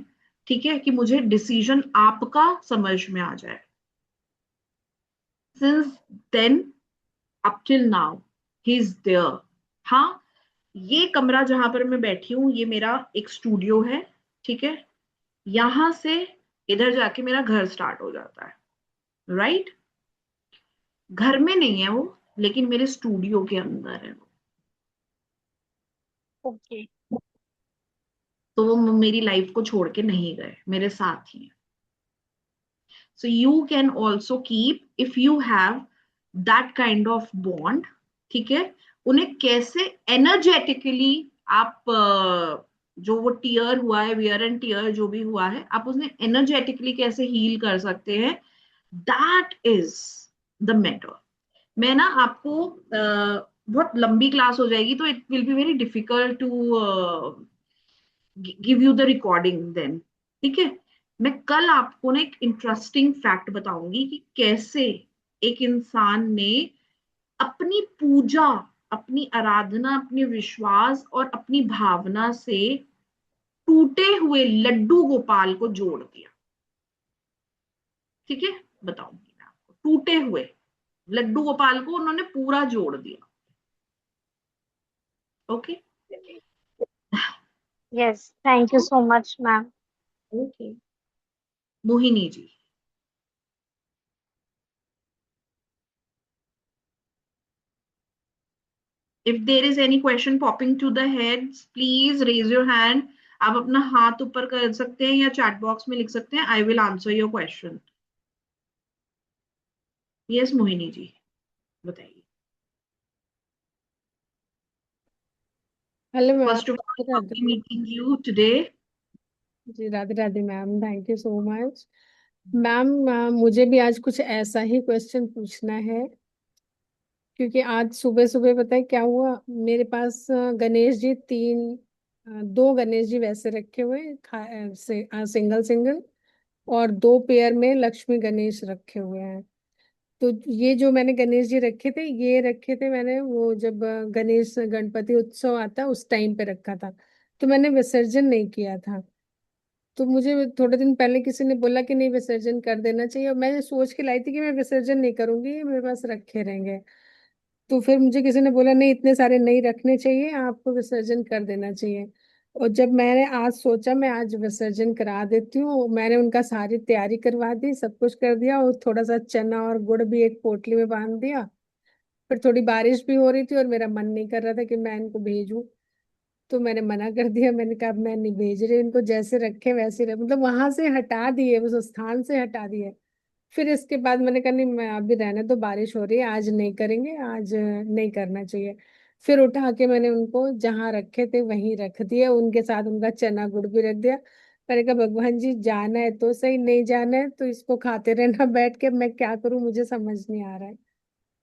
ठीक है, कि मुझे डिसीजन आपका समझ में आ जाए। Since then up till now he is there. हाँ, ये कमरा जहां पर मैं बैठी हूँ ये मेरा एक स्टूडियो है, ठीक है। यहां से इधर जाके मेरा घर स्टार्ट हो जाता है, राइट। घर में नहीं है वो, लेकिन मेरे स्टूडियो के अंदर है वो। ओके। तो वो मेरी लाइफ को छोड़ के नहीं गए, मेरे साथ ही हैं। So you can also keep if you have that kind of bond, ठीक है। उन्हें कैसे एनर्जेटिकली आप जो वो टीयर हुआ है, वियर एंड टीयर जो भी हुआ है, आप उसने एनर्जेटिकली कैसे हील कर सकते हैं, दैट इज द मैटर। मैं ना आपको बहुत लंबी क्लास हो जाएगी तो it will be very difficult to give you the recording then, ठीक है। मैं कल आपको ना एक इंटरेस्टिंग फैक्ट बताऊंगी कि कैसे एक इंसान ने अपनी पूजा, अपनी आराधना, अपने विश्वास और अपनी भावना से टूटे हुए लड्डू गोपाल को जोड़ दिया, ठीक है। बताऊंगी मैं आपको, टूटे हुए लड्डू गोपाल को उन्होंने पूरा जोड़ दिया। Okay. Yes, thank you so much ma'am. Okay, Mohini ji. if there is any question popping to the heads, please raise your hand. आप अपना हाथ ऊपर कर सकते हैं या चैट बॉक्स में लिख सकते हैं, I will answer your question. Yes Mohini ji, बताइए। Hello ma'am. First of all, Radhe Radhe. Meeting you today. Ji Radhe Radhe ma'am, thank you so much. Ma'am मुझे भी आज कुछ ऐसा ही क्वेश्चन पूछना है, क्योंकि आज सुबह सुबह पता है क्या हुआ। मेरे पास गणेश जी दो गणेश जी वैसे रखे हुए हैं, सिंगल सिंगल, और दो पेयर में लक्ष्मी गणेश रखे हुए हैं। तो ये जो मैंने गणेश जी रखे थे, ये रखे थे मैंने वो जब गणेश गणपति उत्सव आता उस टाइम पे रखा था, तो मैंने विसर्जन नहीं किया था। तो मुझे थोड़े दिन पहले किसी ने बोला कि नहीं विसर्जन कर देना चाहिए, और मैं सोच के लाई थी कि मैं विसर्जन नहीं करूंगी, ये मेरे पास रखे रहेंगे। तो फिर मुझे किसी ने बोला नहीं इतने सारे नहीं रखने चाहिए, आपको विसर्जन कर देना चाहिए। और जब मैंने आज सोचा मैं आज विसर्जन करा देती हूँ, मैंने उनका सारी तैयारी करवा दी, सब कुछ कर दिया, और थोड़ा सा चना और गुड़ भी एक पोटली में बांध दिया। फिर थोड़ी बारिश भी हो रही थी और मेरा मन नहीं कर रहा था कि मैं इनको भेजूं, तो मैंने मना कर दिया। मैंने कहा अब मैं नहीं भेज रही इनको, जैसे रखे वैसे रहे, मतलब वहां से हटा दिए, उस स्थान से हटा दिए। फिर इसके बाद मैंने कहा नहीं मैं अभी रहने दो, बारिश हो रही है, आज नहीं करेंगे, आज नहीं करना चाहिए। फिर उठा के मैंने उनको जहाँ रखे थे वहीं रख दिया, उनके साथ उनका चना गुड़ भी रख दिया। मैंने कहा भगवान जी जाना है तो सही, नहीं जाना है तो इसको खाते रहना बैठ के, मैं क्या करूं मुझे समझ नहीं आ रहा है।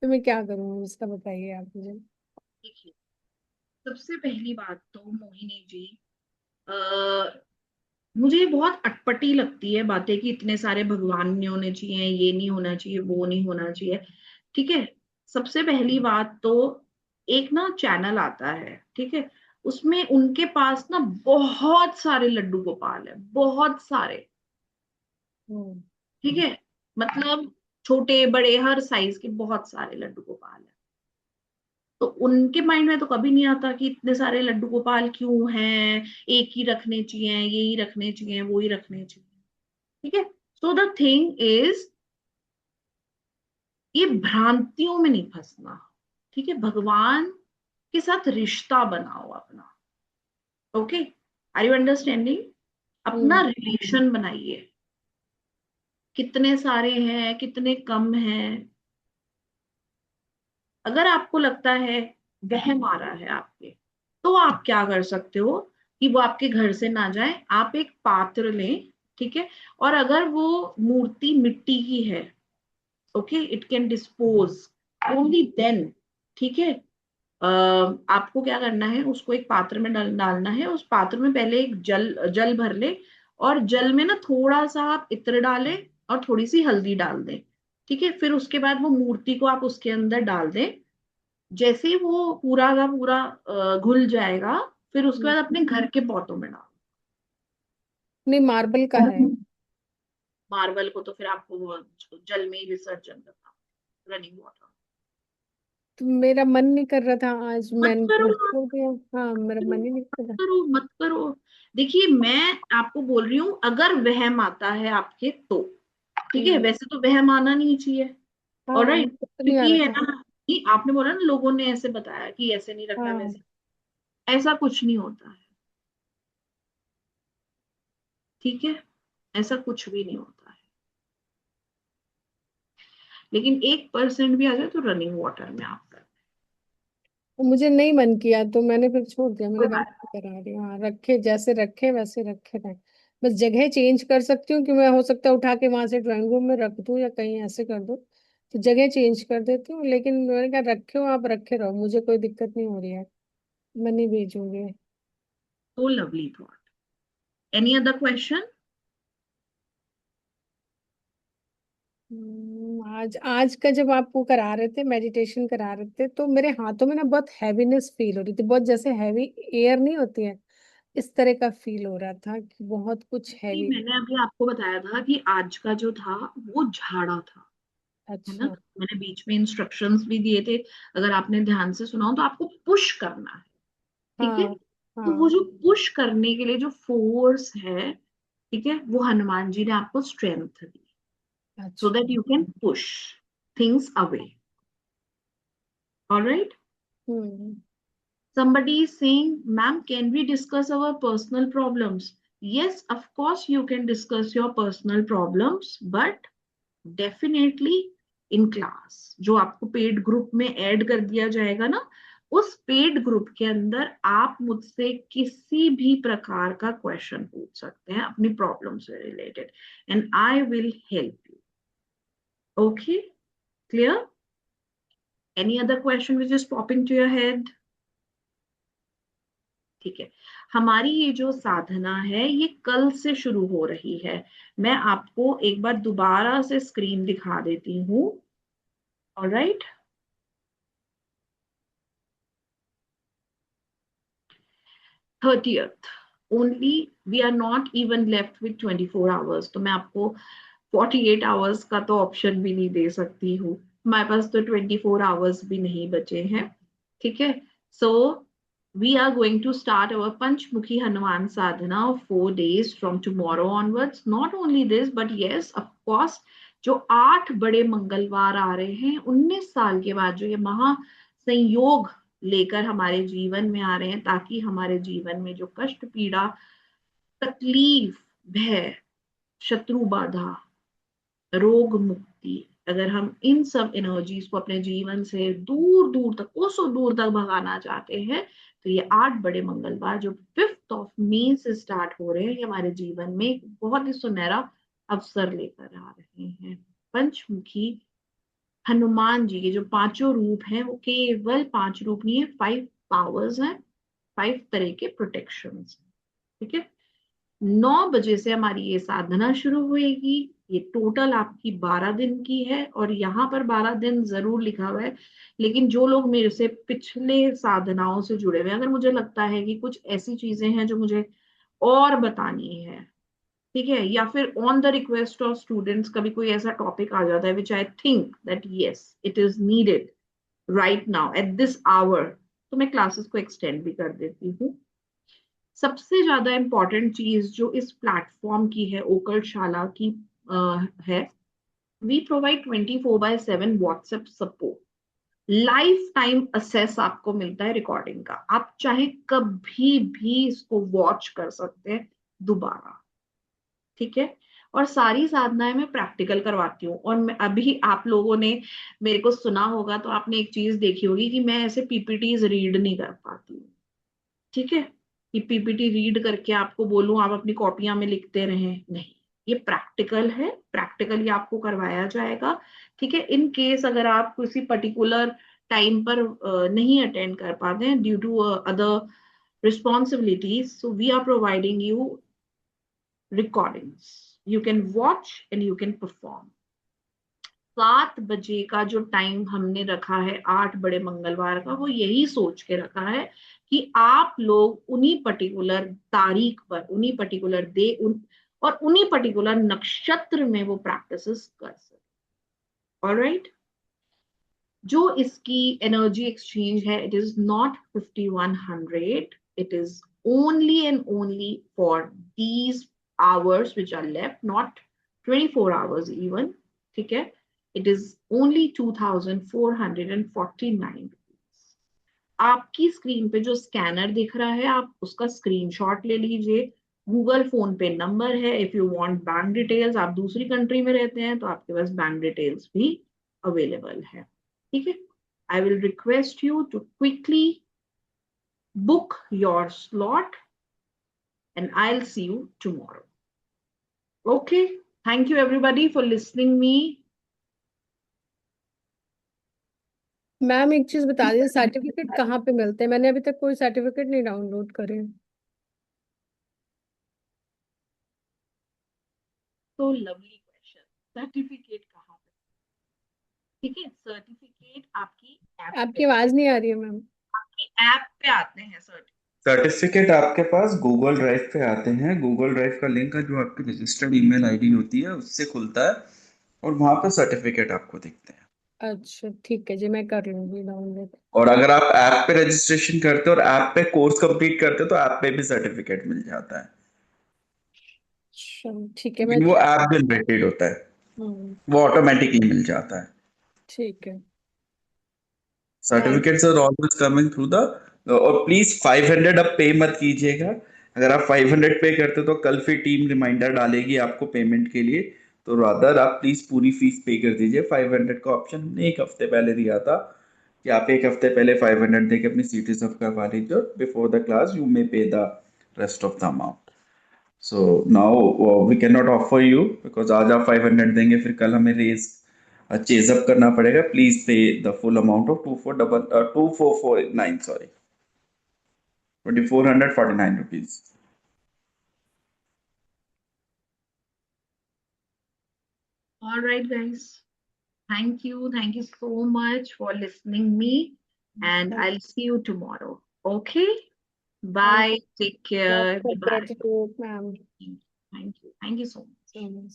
तो मैं क्या करूं इसका बताइए आप मुझे। देखिए, सबसे पहली बात तो मोहिनी जी, आ, मुझे बहुत अटपटी लगती है बातें कि इतने सारे भगवान नहीं होने चाहिए, ये नहीं होना चाहिए, वो नहीं होना चाहिए। ठीक है, सबसे पहली बात तो एक ना चैनल आता है, ठीक है, उसमें उनके पास ना बहुत सारे लड्डू गोपाल है, बहुत सारे। हम्म। ठीक है, मतलब छोटे बड़े हर साइज के बहुत सारे लड्डू गोपाल है। तो उनके माइंड में तो कभी नहीं आता कि इतने सारे लड्डू गोपाल क्यों हैं, एक ही रखने चाहिए, ये ही रखने चाहिए, वो ही रखने चाहिए। ठीक है, सो द थिंग इज, ये भ्रांतियों में नहीं फंसना। ठीक है, भगवान के साथ रिश्ता बनाओ अपना। Okay, are you understanding? अपना हम्म। रिलेशन बनाइए। कितने सारे हैं, कितने कम हैं, अगर आपको लगता है वहम आ रहा है आपके, तो आप क्या कर सकते हो कि वो आपके घर से ना जाए, आप एक पात्र लें। ठीक है, और अगर वो मूर्ति मिट्टी की है, okay, it can dispose only then. ठीक है, आपको क्या करना है, उसको एक पात्र में डालना है। उस पात्र में पहले एक जल जल भर ले, और जल में ना थोड़ा सा आप इत्र डालें और थोड़ी सी हल्दी डाल दें। ठीक है, फिर उसके बाद वो मूर्ति को आप उसके अंदर डाल दें। जैसे ही वो पूरा का पूरा घुल जाएगा, फिर उसके हम्म। बाद अपने घर के पौधों में डाल। नहीं मार्बल का है। मार्बल को तो फिर आपको वो जल में ही विसर्जन करना, रनिंग वाटर। तो मेरा मन नहीं कर रहा था आज, मत मैंने करो, तो छोड़ दिया। हाँ मेरा मन ही नहीं मत कर रहा। करो, मत करो। देखिए, मैं आपको बोल रही हूँ अगर वहम आता है आपके तो, ठीक है, हम्म। वैसे तो वहम आना नहीं चाहिए। हाँ ऑलराइट, मुझे तो नहीं आ क्योंकि रहा है था। ना कि आपने बोला ना लोगों ने ऐसे बताया कि ऐसे नहीं रखना, हाँ। वैसे, ऐसा कुछ नहीं होता है। ठीक है, ऐसा कुछ भी नहीं होता है। लेकिन 1% भी आ जाए तो रनिंग वाटर में आप कर, तो मुझे नहीं मन किया तो मैंने फिर छोड़ दिया, मैंने कोई कहा बात नहीं करा रही हूँ। हाँ रखे जैसे रखे वैसे रखे थे। बस जगह चेंज कर सकती हूँ कि मैं हो सकता है उठा के वहां से ड्राइंग रूम में रख दूँ या कहीं ऐसे कर दूँ, तो जगह चेंज कर देती हूँ। लेकिन मैंने कहा रखे हो आप रखे रहो, मुझे कोई दिक्कत नहीं हो रही है, मैं नहीं भेजूंगी। तो lovely thought. Any other question? आज आज का जब आप वो करा रहे थे, मेडिटेशन करा रहे थे, तो मेरे हाथों में ना बहुत हैवीनेस फील हो रही थी, बहुत जैसे हैवी एयर नहीं होती है, इस तरह का फील हो रहा था कि बहुत कुछ नहीं, हैवी। मैंने अभी आपको बताया था कि आज का जो था वो झाड़ा था, है ना। अच्छा। मैंने बीच में इंस्ट्रक्शंस भी दिए थे, अगर आपने ध्यान से सुना हो, तो आपको पुश करना है। ठीक है, हाँ। तो वो हाँ। जो पुश करने के लिए जो फोर्स है, ठीक है, वो हनुमान जी ने आपको स्ट्रेंथ दी, so अच्छा। that you can push things away. All right. Hmm. Somebody is saying, ma'am, can we discuss our personal problems? Yes, of course, you can discuss your personal problems, but definitely in class. जो आपको paid group में add कर दिया जाएगा ना, उस paid group के अंदर आप मुझसे किसी भी प्रकार का क्वेश्चन पूछ सकते हैं अपनी प्रॉब्लम से related, and I will help you. Okay, clear? Any other question which is popping to your head? ठीक है, हमारी ये जो साधना है ये कल से शुरू हो रही है। मैं आपको एक बार दोबारा से स्क्रीन दिखा देती हूँ। All right. Thirtieth, only we are not even left with 24 hours. तो मैं आपको 48 आवर्स का तो ऑप्शन भी नहीं दे सकती हूँ, हमारे पास तो 24 आवर्स भी नहीं बचे हैं। ठीक है, so we are going to start our पंचमुखी हनुमान साधना 4 days from tomorrow onwards. Not only this but yes of course, जो 8 बड़े मंगलवार आ रहे हैं 19 साल के बाद, जो ये महा संयोग लेकर हमारे जीवन में आ रहे हैं, ताकि हमारे जीवन में जो कष्ट, पीड़ा, तकलीफ, भय, शत्रु बाधा, रोग मुक्ति, अगर हम इन सब एनर्जीज को अपने जीवन से दूर दूर तक, कोसों दूर तक भगाना चाहते हैं, तो ये 8 बड़े मंगलवार जो 5 मई से स्टार्ट हो रहे हैं, ये हमारे जीवन में एक बहुत ही सुनहरा अवसर लेकर आ रहे हैं। पंचमुखी हनुमान जी के जो 5 रूप हैं, वो केवल 5 रूप नहीं है, 5 पावर्स हैं, 5 तरह के प्रोटेक्शन। ठीक है, 9 बजे से हमारी ये साधना शुरू होएगी। ये टोटल आपकी 12 दिन की है, और यहाँ पर 12 दिन जरूर लिखा हुआ है, लेकिन जो लोग मेरे से पिछले साधनाओं से जुड़े हुए हैं, अगर मुझे लगता है कि कुछ ऐसी चीजें हैं जो मुझे और बतानी है, ठीक है, या फिर on the request of students कभी कोई ऐसा टॉपिक आ जाता है which I think that yes it is needed right now at this hour, तो मैं क्लासेस को एक्सटेंड भी कर देती हूँ। सबसे ज्यादा इंपॉर्टेंट चीज जो इस प्लेटफॉर्म की है, ओकलशाला की है, we provide 24/7 WhatsApp support. Lifetime access आपको मिलता है रिकॉर्डिंग का, आप चाहे कभी भी इसको वॉच कर सकते हैं दोबारा। ठीक है, और सारी साधनाएं मैं प्रैक्टिकल करवाती हूँ। और मैं अभी, आप लोगों ने मेरे को सुना होगा तो आपने एक चीज देखी होगी कि मैं ऐसे पीपीटीज रीड नहीं कर पाती हूँ। ठीक है, कि पीपीटी रीड करके आपको बोलूं आप अपनी कॉपियां में लिखते रहें, नहीं, ये प्रैक्टिकल है, प्रैक्टिकली आपको करवाया जाएगा। ठीक है, इन केस अगर आप किसी पर्टिकुलर टाइम पर नहीं अटेंड कर पाते हैं due to other responsibilities, so we are providing you recordings, you can watch and you can perform। 7 बजे का जो टाइम हमने रखा है 8 बड़े मंगलवार का, वो यही सोच के रखा है कि आप लोग उन्हीं पर्टिकुलर तारीख पर, उन्हीं पर्टिकुलर डे, और उन्हीं पर्टिकुलर नक्षत्र में वो प्रैक्टिसेस कर सके। ऑलराइट, जो इसकी एनर्जी एक्सचेंज है, it is not 5100, it is only and only for these hours which are left, not 24 hours even। ठीक है, it is only 2449 rupees। आपकी स्क्रीन पे जो स्कैनर दिख रहा है, आप उसका स्क्रीनशॉट ले लीजिए। गूगल फोन पे नंबर है, if you want bank details, आप दूसरी कंट्री में रहते हैं तो आपके पास बैंक डिटेल्स भी अवेलेबल है। ठीक है, I will request you to quickly book your slot and I'll see you tomorrow। Okay, thank you everybody for listening me। Ma'am एक चीज बता दीजिए, सर्टिफिकेट कहाँ पे मिलते हैं? मैंने अभी तक कोई सर्टिफिकेट नहीं डाउनलोड करे। तो लवली क्वेश्चन, सर्टिफिकेट कहाँ पे? ठीक है, सर्टिफिकेट आपकी ऐप आपकी पे, आवाज नहीं आ रही है मैम। आपकी ऐप पे आते हैं सर्टिफिकेट। सर्टिफिकेट आपके पास गूगल ड्राइव पे आते हैं। गूगल ड्राइव का लिंक है जो आपकी रजिस्टर्ड ईमेल आईडी होती है उससे खुलता है, और वहां पे सर्टिफिकेट आपको दिखते हैं। अच्छा ठीक है जी, मैं कर लूंगी डाउनलोड। और अगर आप ऐप पे रजिस्ट्रेशन करते हो और ऐप पे कोर्स कंप्लीट करते हो तो ऐप पे भी सर्टिफिकेट मिल जाता है, चलो ठीक है, मैं लेकिन वो ऐप जनरेटेड होता है, हम्म, वो ऑटोमेटिकली मिल जाता है। ठीक है। Thank certificates are always coming through the, और प्लीज 500 अब पे मत कीजिएगा। अगर आप 500 पे करते हो तो कल फिर टीम रिमाइंडर डालेगी आपको पेमेंट के लिए, तो रादर आप प्लीज पूरी फीस पे कर दीजिए। 500 का ऑप्शन हमने एक हफ्ते पहले दिया था कि आप एक हफ्ते पहले 500 देके अपनी सीटी सब करवा लीजिए, before the class you may pay the rest of the amount. So now we can not offer you, because आज आप 500 देंगे फिर कल हमें रेज चेज अप करना पड़ेगा। Please pay the full amount of 2449, sorry 2449 rupees. All right guys, Thank you. Thank you so much for listening me. And I'll see you tomorrow. Okay? Bye. Take care. That's the Bye-bye. gratitude, ma'am. Thank you. Thank you. Thank you so much. So much.